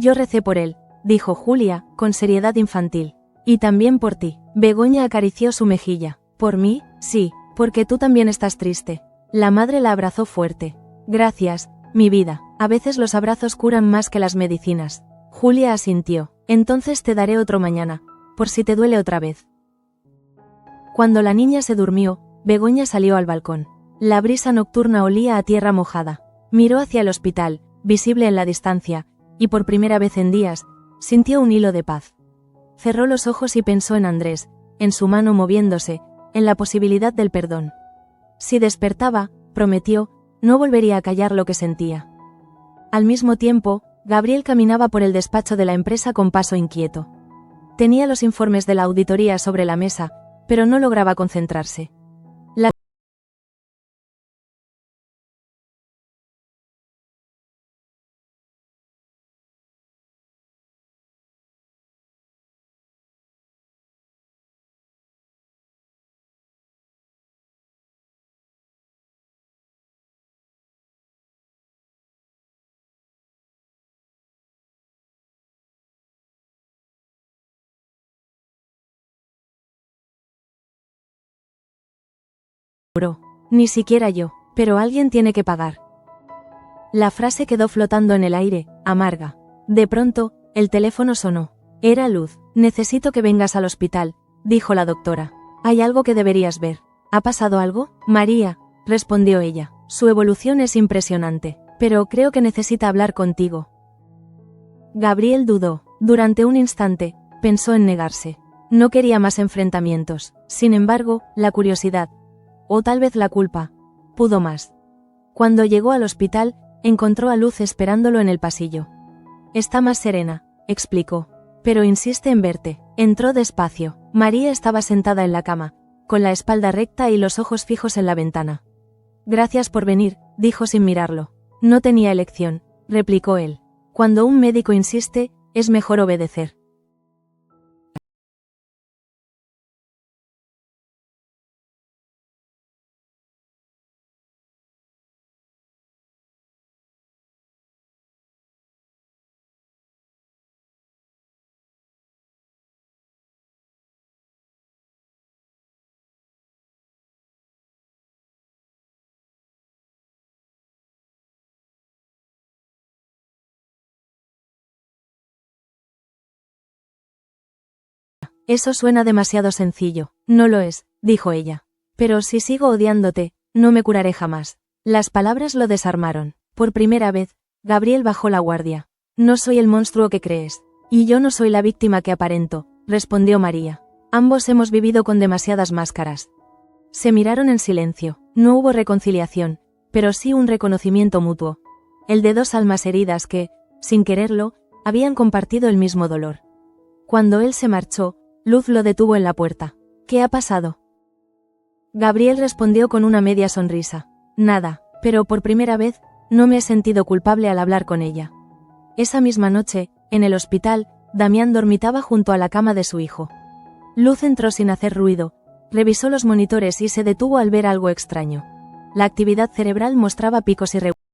Yo recé por él, dijo Julia, con seriedad infantil. Y también por ti. Begoña acarició su mejilla. ¿Por mí? Sí, porque tú también estás triste. La madre la abrazó fuerte. Gracias, mi vida. A veces los abrazos curan más que las medicinas. Julia asintió. Entonces te daré otro mañana, por si te duele otra vez. Cuando la niña se durmió, Begoña salió al balcón. La brisa nocturna olía a tierra mojada. Miró hacia el hospital, visible en la distancia, y por primera vez en días, sintió un hilo de paz. Cerró los ojos y pensó en Andrés, en su mano moviéndose, en la posibilidad del perdón. Si despertaba, prometió, no volvería a callar lo que sentía. Al mismo tiempo, Gabriel caminaba por el despacho de la empresa con paso inquieto. Tenía los informes de la auditoría sobre la mesa, pero no lograba concentrarse. Ni siquiera yo, pero alguien tiene que pagar. La frase quedó flotando en el aire, amarga. De pronto, el teléfono sonó. Era Luz. Necesito que vengas al hospital, dijo la doctora. Hay algo que deberías ver. ¿Ha pasado algo? María, respondió ella. Su evolución es impresionante, pero creo que necesita hablar contigo. Gabriel dudó. Durante un instante, pensó en negarse. No quería más enfrentamientos. Sin embargo, la curiosidad, o tal vez la culpa, pudo más. Cuando llegó al hospital, encontró a Luz esperándolo en el pasillo. Está más serena, explicó, pero insiste en verte. Entró despacio. María estaba sentada en la cama, con la espalda recta y los ojos fijos en la ventana. Gracias por venir, dijo sin mirarlo. No tenía elección, replicó él. Cuando un médico insiste, es mejor obedecer. Eso suena demasiado sencillo. No lo es, dijo ella. Pero si sigo odiándote, no me curaré jamás. Las palabras lo desarmaron. Por primera vez, Gabriel bajó la guardia. No soy el monstruo que crees. Y yo no soy la víctima que aparento, respondió María. Ambos hemos vivido con demasiadas máscaras. Se miraron en silencio. No hubo reconciliación, pero sí un reconocimiento mutuo. El de dos almas heridas que, sin quererlo, habían compartido el mismo dolor. Cuando él se marchó, Luz lo detuvo en la puerta. ¿Qué ha pasado? Gabriel respondió con una media sonrisa. Nada, pero por primera vez, no me he sentido culpable al hablar con ella. Esa misma noche, en el hospital, Damián dormitaba junto a la cama de su hijo. Luz entró sin hacer ruido, Revisó los monitores y se detuvo al ver algo extraño. La actividad cerebral mostraba picos irregulares.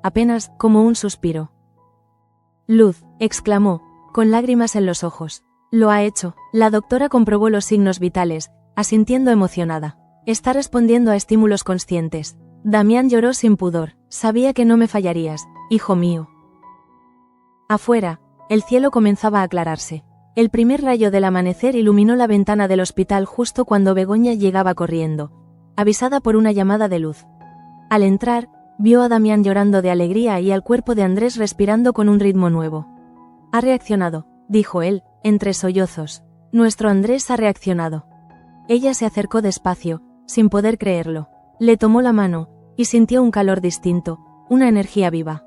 Apenas como un suspiro. Luz, exclamó, con lágrimas en los ojos. Lo ha hecho. La doctora comprobó los signos vitales, asintiendo emocionada. Está respondiendo a estímulos conscientes. Damián lloró sin pudor. Sabía que no me fallarías, hijo mío. Afuera, el cielo comenzaba a aclararse. El primer rayo del amanecer iluminó la ventana del hospital justo cuando Begoña llegaba corriendo, avisada por una llamada de Luz. Al entrar, vio a Damián llorando de alegría y al cuerpo de Andrés respirando con un ritmo nuevo. Ha reaccionado, dijo él, entre sollozos. Nuestro Andrés ha reaccionado. Ella se acercó despacio, sin poder creerlo. Le tomó la mano, y sintió un calor distinto, una energía viva.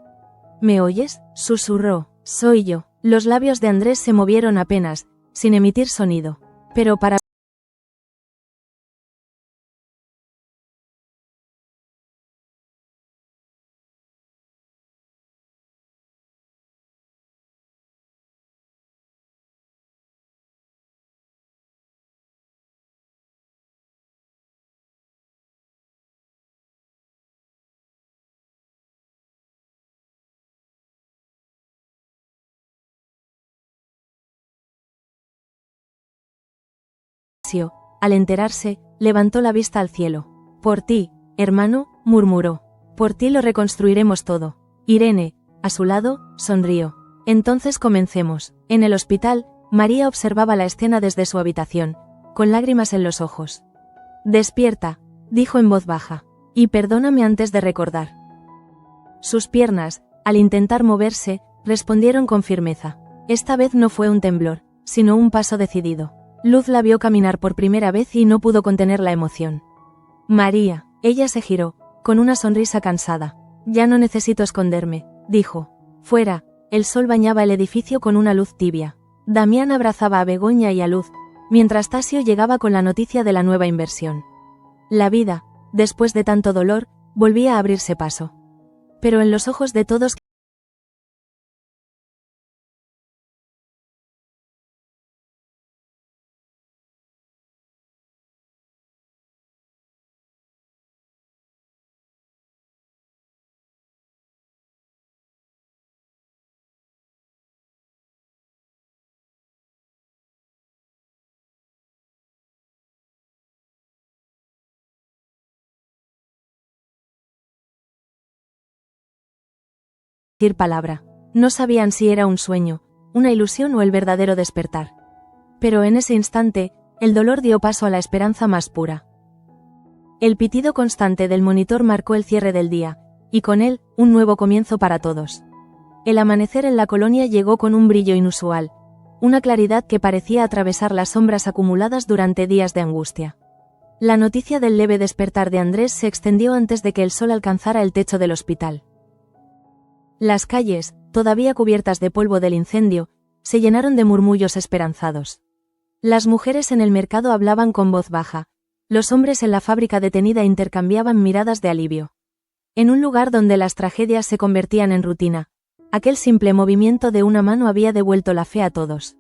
¿Me oyes?, susurró. Soy yo. Los labios de Andrés se movieron apenas, sin emitir sonido. Pero para al enterarse, levantó la vista al cielo. Por ti, hermano, murmuró. Por ti lo reconstruiremos todo. Irene, a su lado, sonrió. Entonces comencemos. En el hospital, María observaba la escena desde su habitación, con lágrimas en los ojos. Despierta, dijo en voz baja. Y perdóname antes de recordar. Sus piernas, al intentar moverse, respondieron con firmeza. Esta vez no fue un temblor, sino un paso decidido. Luz la vio caminar por primera vez y no pudo contener la emoción. María, ella se giró, con una sonrisa cansada. Ya no necesito esconderme, dijo. Fuera, el sol bañaba el edificio con una luz tibia. Damián abrazaba a Begoña y a Luz, mientras Tasio llegaba con la noticia de la nueva inversión. La vida, después de tanto dolor, volvía a abrirse paso. Pero en los ojos de todos decir palabra. No sabían si era un sueño, una ilusión o el verdadero despertar. Pero en ese instante, el dolor dio paso a la esperanza más pura. El pitido constante del monitor marcó el cierre del día, y con él, un nuevo comienzo para todos. El amanecer en la colonia llegó con un brillo inusual, una claridad que parecía atravesar las sombras acumuladas durante días de angustia. La noticia del leve despertar de Andrés se extendió antes de que el sol alcanzara el techo del hospital. Las calles, todavía cubiertas de polvo del incendio, se llenaron de murmullos esperanzados. Las mujeres en el mercado hablaban con voz baja, los hombres en la fábrica detenida intercambiaban miradas de alivio. En un lugar donde las tragedias se convertían en rutina, aquel simple movimiento de una mano había devuelto la fe a todos.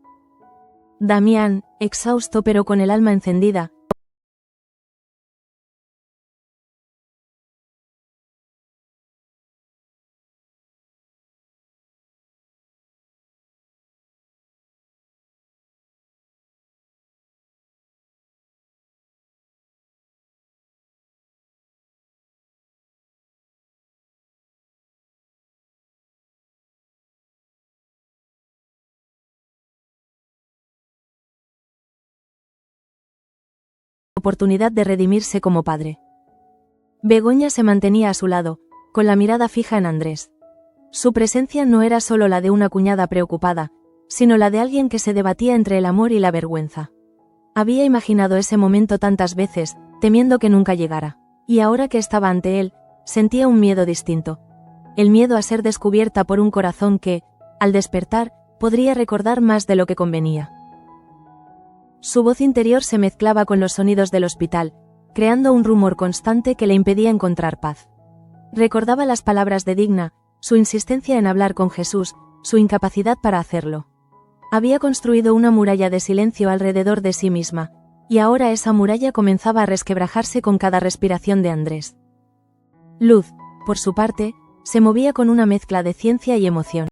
Damián, exhausto pero con el alma encendida, oportunidad de redimirse como padre. Begoña se mantenía a su lado, con la mirada fija en Andrés. Su presencia no era solo la de una cuñada preocupada, sino la de alguien que se debatía entre el amor y la vergüenza. Había imaginado ese momento tantas veces, temiendo que nunca llegara. Y ahora que estaba ante él, sentía un miedo distinto. El miedo a ser descubierta por un corazón que, al despertar, podría recordar más de lo que convenía. Su voz interior se mezclaba con los sonidos del hospital, creando un rumor constante que le impedía encontrar paz. Recordaba las palabras de Digna, su insistencia en hablar con Jesús, su incapacidad para hacerlo. Había construido una muralla de silencio alrededor de sí misma, y ahora esa muralla comenzaba a resquebrajarse con cada respiración de Andrés. Luz, por su parte, se movía con una mezcla de ciencia y emoción.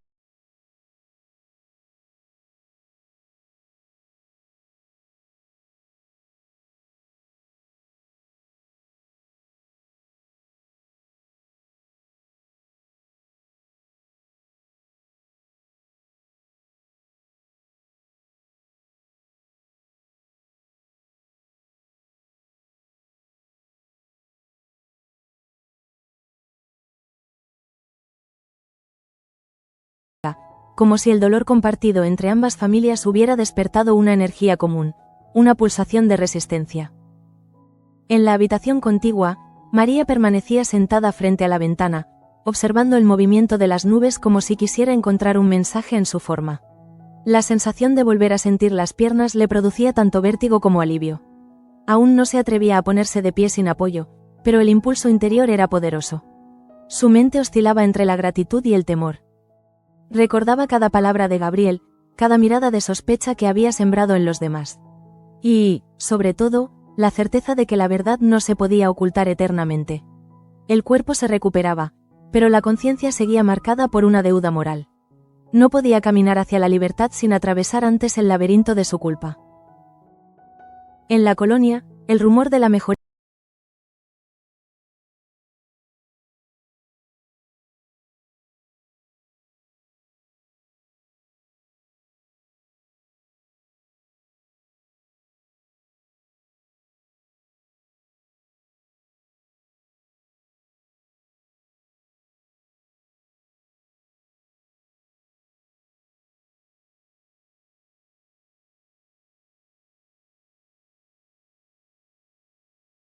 Como si el dolor compartido entre ambas familias hubiera despertado una energía común, una pulsación de resistencia. En la habitación contigua, María permanecía sentada frente a la ventana, observando el movimiento de las nubes como si quisiera encontrar un mensaje en su forma. La sensación de volver a sentir las piernas le producía tanto vértigo como alivio. Aún no se atrevía a ponerse de pie sin apoyo, pero el impulso interior era poderoso. Su mente oscilaba entre la gratitud y el temor. Recordaba cada palabra de Gabriel, cada mirada de sospecha que había sembrado en los demás. Y, sobre todo, la certeza de que la verdad no se podía ocultar eternamente. El cuerpo se recuperaba, pero la conciencia seguía marcada por una deuda moral. No podía caminar hacia la libertad sin atravesar antes el laberinto de su culpa. En la colonia, el rumor de la mejoría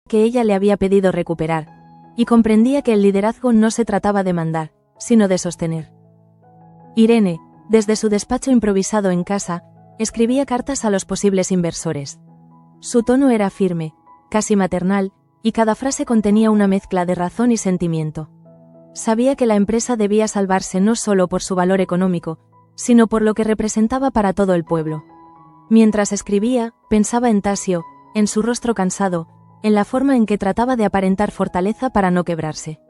que ella le había pedido recuperar, y comprendía que el liderazgo no se trataba de mandar, sino de sostener. Irene, desde su despacho improvisado en casa, escribía cartas a los posibles inversores. Su tono era firme, casi maternal, y cada frase contenía una mezcla de razón y sentimiento. Sabía que la empresa debía salvarse no solo por su valor económico, sino por lo que representaba para todo el pueblo. Mientras escribía, pensaba en Tasio, en su rostro cansado, en la forma en que trataba de aparentar fortaleza para no quebrarse.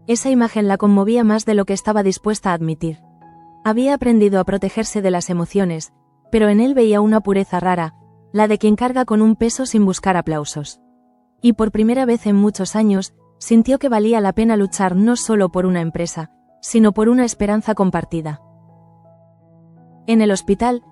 Esa imagen la conmovía más de lo que estaba dispuesta a admitir. Había aprendido a protegerse de las emociones, pero en él veía una pureza rara, la de quien carga con un peso sin buscar aplausos. Y por primera vez en muchos años, sintió que valía la pena luchar no solo por una empresa, sino por una esperanza compartida. En el hospital,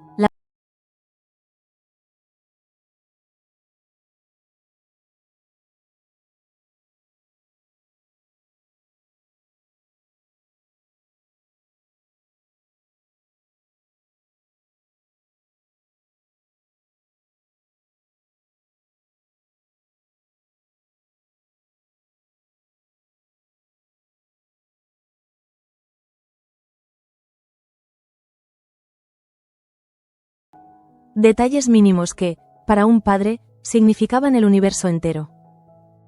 detalles mínimos que, para un padre, significaban el universo entero.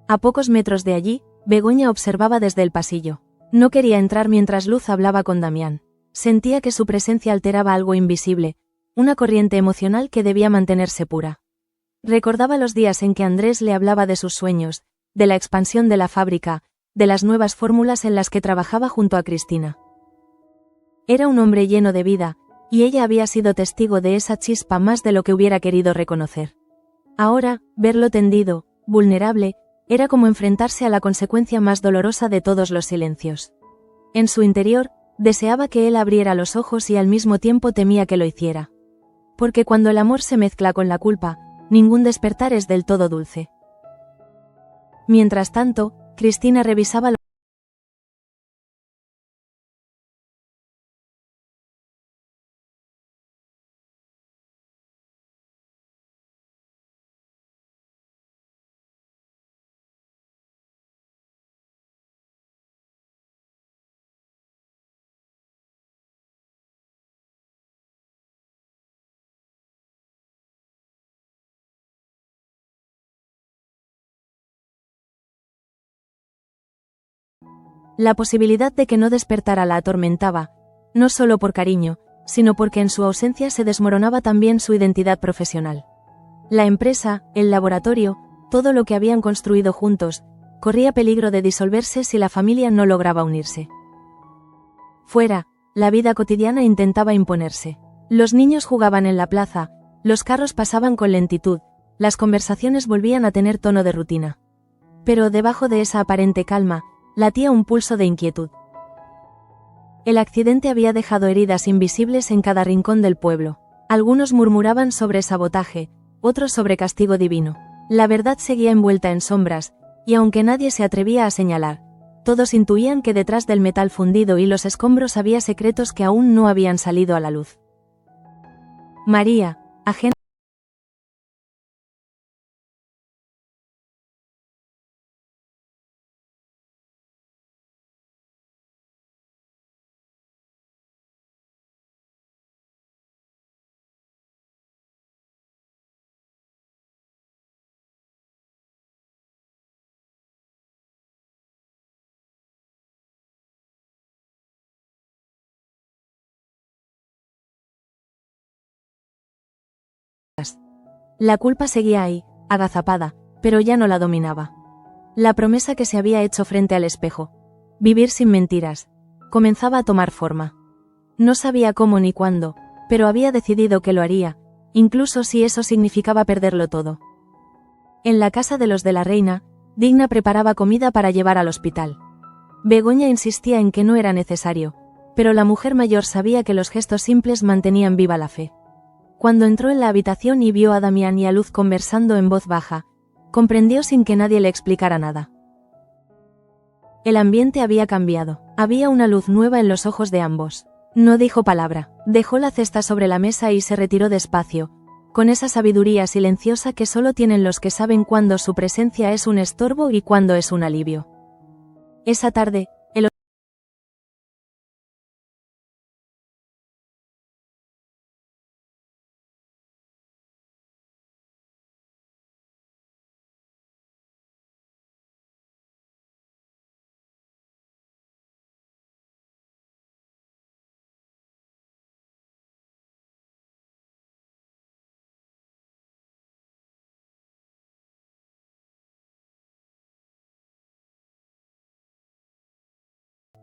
A pocos metros de allí, Begoña observaba desde el pasillo. No quería entrar mientras Luz hablaba con Damián. Sentía que su presencia alteraba algo invisible, una corriente emocional que debía mantenerse pura. Recordaba los días en que Andrés le hablaba de sus sueños, de la expansión de la fábrica, de las nuevas fórmulas en las que trabajaba junto a Cristina. Era un hombre lleno de vida, y ella había sido testigo de esa chispa más de lo que hubiera querido reconocer. Ahora, verlo tendido, vulnerable, era como enfrentarse a la consecuencia más dolorosa de todos los silencios. En su interior, deseaba que él abriera los ojos y al mismo tiempo temía que lo hiciera. Porque cuando el amor se mezcla con la culpa, ningún despertar es del todo dulce. Mientras tanto, Cristina revisaba La posibilidad de que no despertara la atormentaba, no solo por cariño, sino porque en su ausencia se desmoronaba también su identidad profesional. La empresa, el laboratorio, todo lo que habían construido juntos, corría peligro de disolverse si la familia no lograba unirse. Fuera, la vida cotidiana intentaba imponerse. Los niños jugaban en la plaza, los carros pasaban con lentitud, las conversaciones volvían a tener tono de rutina. Pero debajo de esa aparente calma, latía un pulso de inquietud. El accidente había dejado heridas invisibles en cada rincón del pueblo. Algunos murmuraban sobre sabotaje, otros sobre castigo divino. La verdad seguía envuelta en sombras, y aunque nadie se atrevía a señalar, todos intuían que detrás del metal fundido y los escombros había secretos que aún no habían salido a la luz. María, ajena. La culpa seguía ahí, agazapada, pero ya no la dominaba. La promesa que se había hecho frente al espejo, vivir sin mentiras, comenzaba a tomar forma. No sabía cómo ni cuándo, pero había decidido que lo haría, incluso si eso significaba perderlo todo. En la casa de los de la reina, Digna preparaba comida para llevar al hospital. Begoña insistía en que no era necesario, pero la mujer mayor sabía que los gestos simples mantenían viva la fe. Cuando entró en la habitación y vio a Damián y a Luz conversando en voz baja, comprendió sin que nadie le explicara nada. El ambiente había cambiado, había una luz nueva en los ojos de ambos. No dijo palabra, dejó la cesta sobre la mesa y se retiró despacio, con esa sabiduría silenciosa que solo tienen los que saben cuándo su presencia es un estorbo y cuándo es un alivio. Esa tarde, el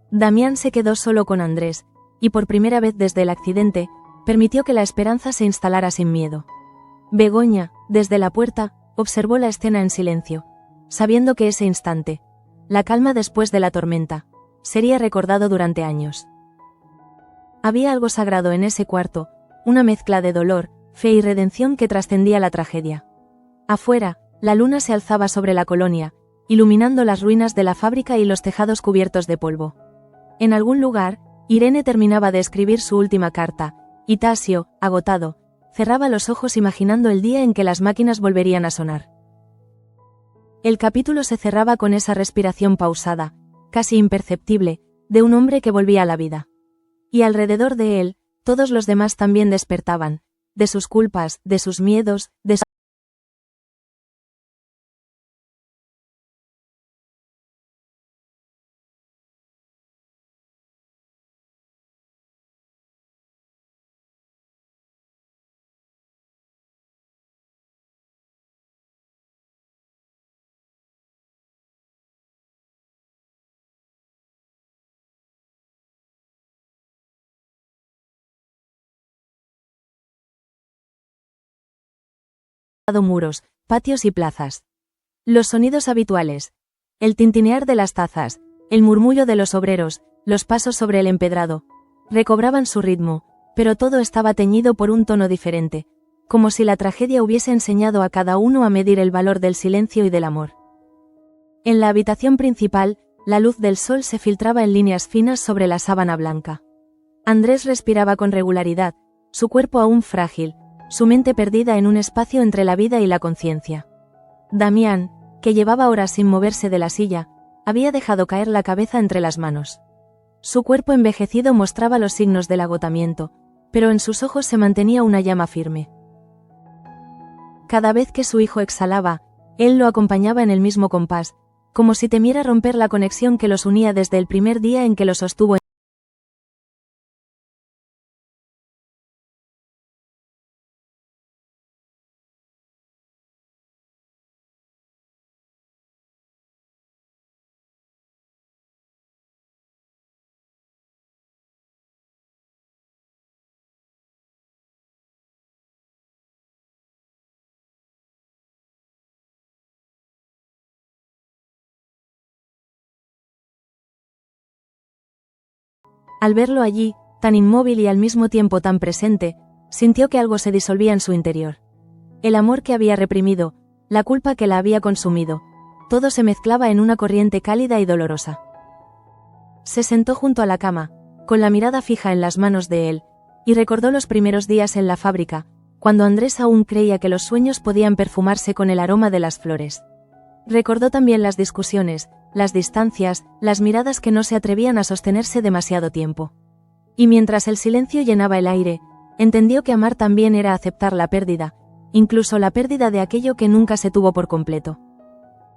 Damián se quedó solo con Andrés, y por primera vez desde el accidente, permitió que la esperanza se instalara sin miedo. Begoña, desde la puerta, observó la escena en silencio, sabiendo que ese instante, la calma después de la tormenta, sería recordado durante años. Había algo sagrado en ese cuarto, una mezcla de dolor, fe y redención que trascendía la tragedia. Afuera, la luna se alzaba sobre la colonia, iluminando las ruinas de la fábrica y los tejados cubiertos de polvo. En algún lugar, Irene terminaba de escribir su última carta, y Tasio, agotado, cerraba los ojos imaginando el día en que las máquinas volverían a sonar. El capítulo se cerraba con esa respiración pausada, casi imperceptible, de un hombre que volvía a la vida. Y alrededor de él, todos los demás también despertaban, de sus culpas, de sus miedos, de su... muros, patios y plazas. Los sonidos habituales, el tintinear de las tazas, el murmullo de los obreros, los pasos sobre el empedrado, recobraban su ritmo, pero todo estaba teñido por un tono diferente, como si la tragedia hubiese enseñado a cada uno a medir el valor del silencio y del amor. En la habitación principal, la luz del sol se filtraba en líneas finas sobre la sábana blanca. Andrés respiraba con regularidad, su cuerpo aún frágil, su mente perdida en un espacio entre la vida y la conciencia. Damián, que llevaba horas sin moverse de la silla, había dejado caer la cabeza entre las manos. Su cuerpo envejecido mostraba los signos del agotamiento, pero en sus ojos se mantenía una llama firme. Cada vez que su hijo exhalaba, él lo acompañaba en el mismo compás, como si temiera romper la conexión que los unía desde el primer día en que los sostuvo. Al verlo allí, tan inmóvil y al mismo tiempo tan presente, sintió que algo se disolvía en su interior. El amor que había reprimido, la culpa que la había consumido, todo se mezclaba en una corriente cálida y dolorosa. Se sentó junto a la cama, con la mirada fija en las manos de él, y recordó los primeros días en la fábrica, cuando Andrés aún creía que los sueños podían perfumarse con el aroma de las flores. Recordó también las discusiones, las distancias, las miradas que no se atrevían a sostenerse demasiado tiempo. Y mientras el silencio llenaba el aire, entendió que amar también era aceptar la pérdida, incluso la pérdida de aquello que nunca se tuvo por completo.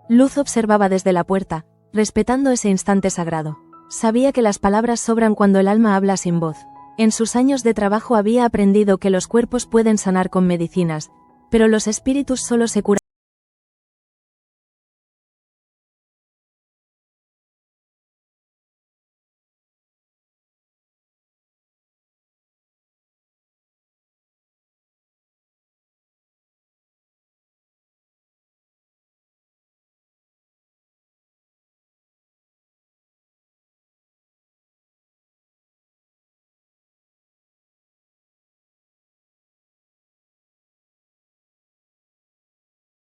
Luz observaba desde la puerta, respetando ese instante sagrado. Sabía que las palabras sobran cuando el alma habla sin voz. En sus años de trabajo había aprendido que los cuerpos pueden sanar con medicinas, pero los espíritus solo se curan.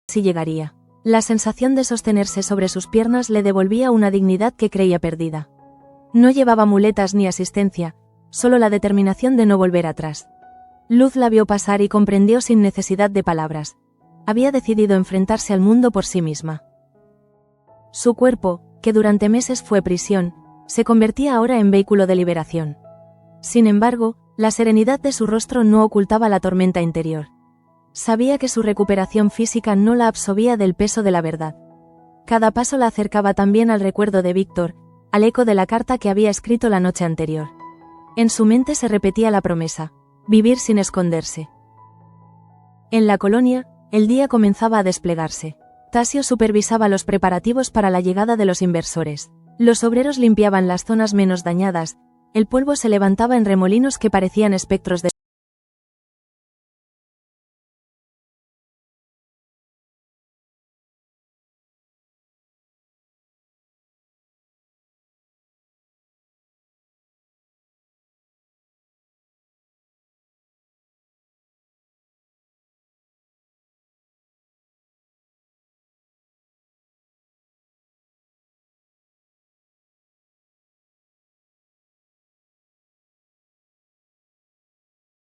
Si llegaría. La sensación de sostenerse sobre sus piernas le devolvía una dignidad que creía perdida. No llevaba muletas ni asistencia, solo la determinación de no volver atrás. Luz la vio pasar y comprendió sin necesidad de palabras. Había decidido enfrentarse al mundo por sí misma. Su cuerpo, que durante meses fue prisión, se convertía ahora en vehículo de liberación. Sin embargo, la serenidad de su rostro no ocultaba la tormenta interior. Sabía que su recuperación física no la absolvía del peso de la verdad. Cada paso la acercaba también al recuerdo de Víctor, al eco de la carta que había escrito la noche anterior. En su mente se repetía la promesa: vivir sin esconderse. En la colonia, el día comenzaba a desplegarse. Tasio supervisaba los preparativos para la llegada de los inversores. Los obreros limpiaban las zonas menos dañadas, el polvo se levantaba en remolinos que parecían espectros de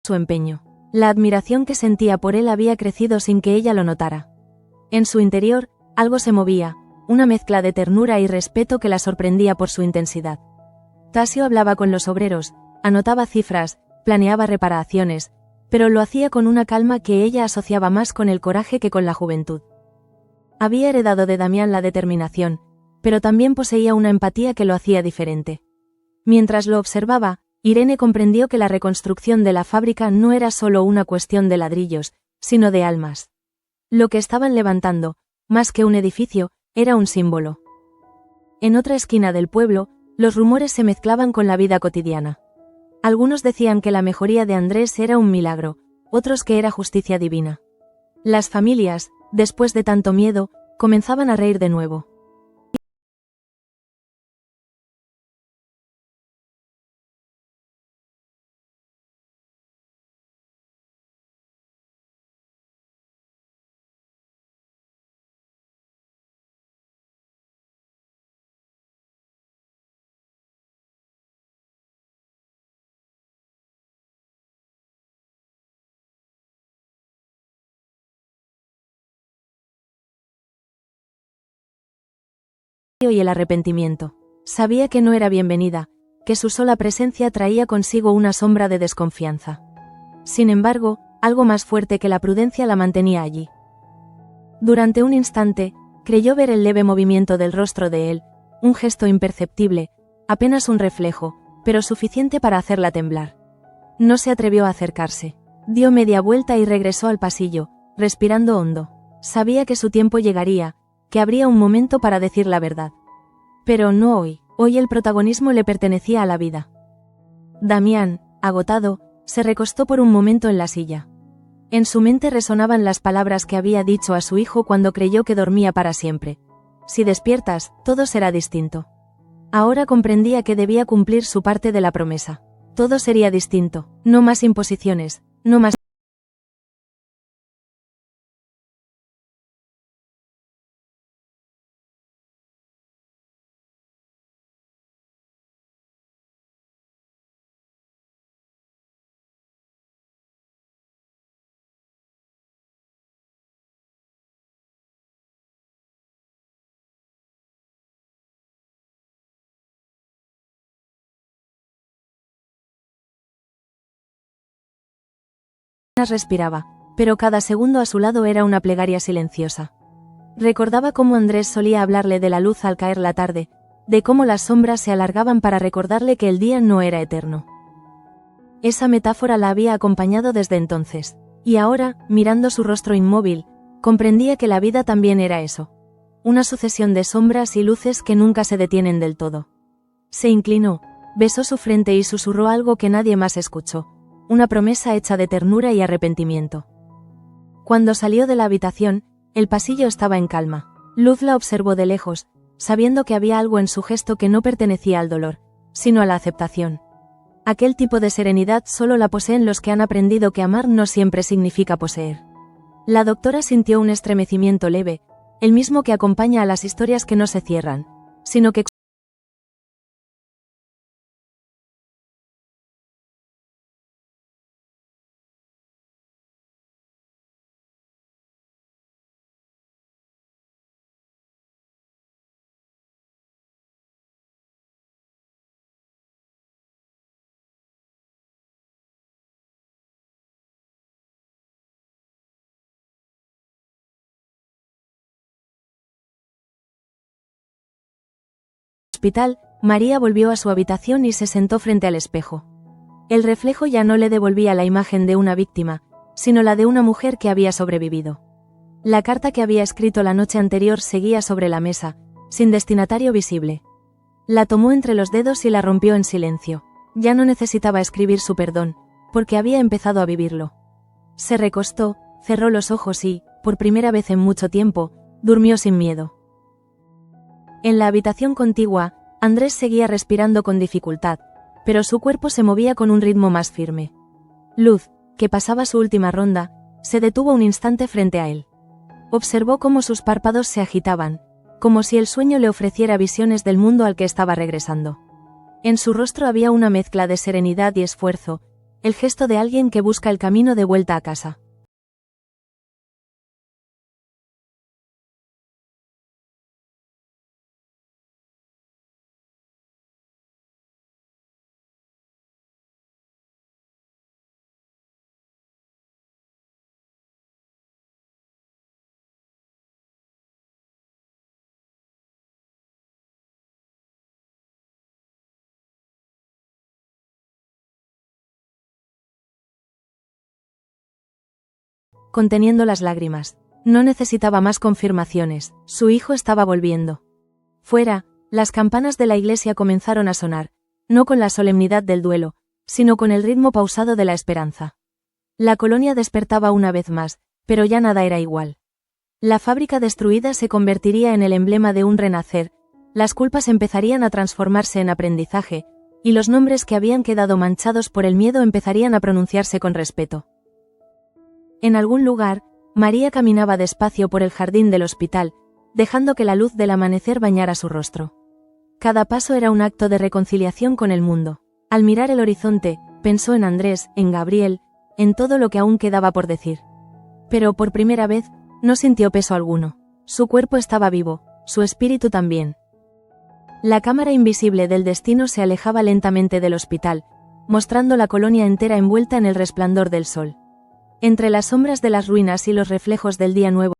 su empeño. La admiración que sentía por él había crecido sin que ella lo notara. En su interior, algo se movía, una mezcla de ternura y respeto que la sorprendía por su intensidad. Tasio hablaba con los obreros, anotaba cifras, planeaba reparaciones, pero lo hacía con una calma que ella asociaba más con el coraje que con la juventud. Había heredado de Damián la determinación, pero también poseía una empatía que lo hacía diferente. Mientras lo observaba, Irene comprendió que la reconstrucción de la fábrica no era solo una cuestión de ladrillos, sino de almas. Lo que estaban levantando, más que un edificio, era un símbolo. En otra esquina del pueblo, los rumores se mezclaban con la vida cotidiana. Algunos decían que la mejoría de Andrés era un milagro, otros que era justicia divina. Las familias, después de tanto miedo, comenzaban a reír de nuevo. Y el arrepentimiento. Sabía que no era bienvenida, que su sola presencia traía consigo una sombra de desconfianza. Sin embargo, algo más fuerte que la prudencia la mantenía allí. Durante un instante, Creyó ver el leve movimiento del rostro de él, un gesto imperceptible, apenas un reflejo, pero suficiente para hacerla temblar. No se atrevió a acercarse. Dio media vuelta y regresó al pasillo, respirando hondo. Sabía que su tiempo llegaría, que habría un momento para decir la verdad. Pero no hoy. Hoy el protagonismo le pertenecía a la vida. Damián, agotado, se recostó por un momento en la silla. En su mente resonaban las palabras que había dicho a su hijo cuando creyó que dormía para siempre. Si despiertas, todo será distinto. Ahora comprendía que debía cumplir su parte de la promesa. Todo sería distinto, no más imposiciones, no más. Respiraba, pero cada segundo a su lado era una plegaria silenciosa. Recordaba cómo Andrés solía hablarle de la luz al caer la tarde, de cómo las sombras se alargaban para recordarle que el día no era eterno. Esa metáfora la había acompañado desde entonces, y ahora, mirando su rostro inmóvil, comprendía que la vida también era eso. Una sucesión de sombras y luces que nunca se detienen del todo. Se inclinó, besó su frente y susurró algo que nadie más escuchó. Una promesa hecha de ternura y arrepentimiento. Cuando salió de la habitación, el pasillo estaba en calma. Luz la observó de lejos, sabiendo que había algo en su gesto que no pertenecía al dolor, sino a la aceptación. Aquel tipo de serenidad solo la poseen los que han aprendido que amar no siempre significa poseer. La doctora sintió un estremecimiento leve, el mismo que acompaña a las historias que no se cierran, sino que hospital, María volvió a su habitación y se sentó frente al espejo. El reflejo ya no le devolvía la imagen de una víctima, sino la de una mujer que había sobrevivido. La carta que había escrito la noche anterior seguía sobre la mesa, sin destinatario visible. La tomó entre los dedos y la rompió en silencio. Ya no necesitaba escribir su perdón, porque había empezado a vivirlo. Se recostó, cerró los ojos y, por primera vez en mucho tiempo, durmió sin miedo. En la habitación contigua, Andrés seguía respirando con dificultad, pero su cuerpo se movía con un ritmo más firme. Luz, que pasaba su última ronda, se detuvo un instante frente a él. Observó cómo sus párpados se agitaban, como si el sueño le ofreciera visiones del mundo al que estaba regresando. En su rostro había una mezcla de serenidad y esfuerzo, el gesto de alguien que busca el camino de vuelta a casa. Conteniendo las lágrimas. No necesitaba más confirmaciones, su hijo estaba volviendo. Fuera, las campanas de la iglesia comenzaron a sonar, no con la solemnidad del duelo, sino con el ritmo pausado de la esperanza. La colonia despertaba una vez más, pero ya nada era igual. La fábrica destruida se convertiría en el emblema de un renacer, las culpas empezarían a transformarse en aprendizaje, y los nombres que habían quedado manchados por el miedo empezarían a pronunciarse con respeto. En algún lugar, María caminaba despacio por el jardín del hospital, dejando que la luz del amanecer bañara su rostro. Cada paso era un acto de reconciliación con el mundo. Al mirar el horizonte, pensó en Andrés, en Gabriel, en todo lo que aún quedaba por decir. Pero por primera vez, no sintió peso alguno. Su cuerpo estaba vivo, su espíritu también. La cámara invisible del destino se alejaba lentamente del hospital, mostrando la colonia entera envuelta en el resplandor del sol. Entre las sombras de las ruinas y los reflejos del día nuevo,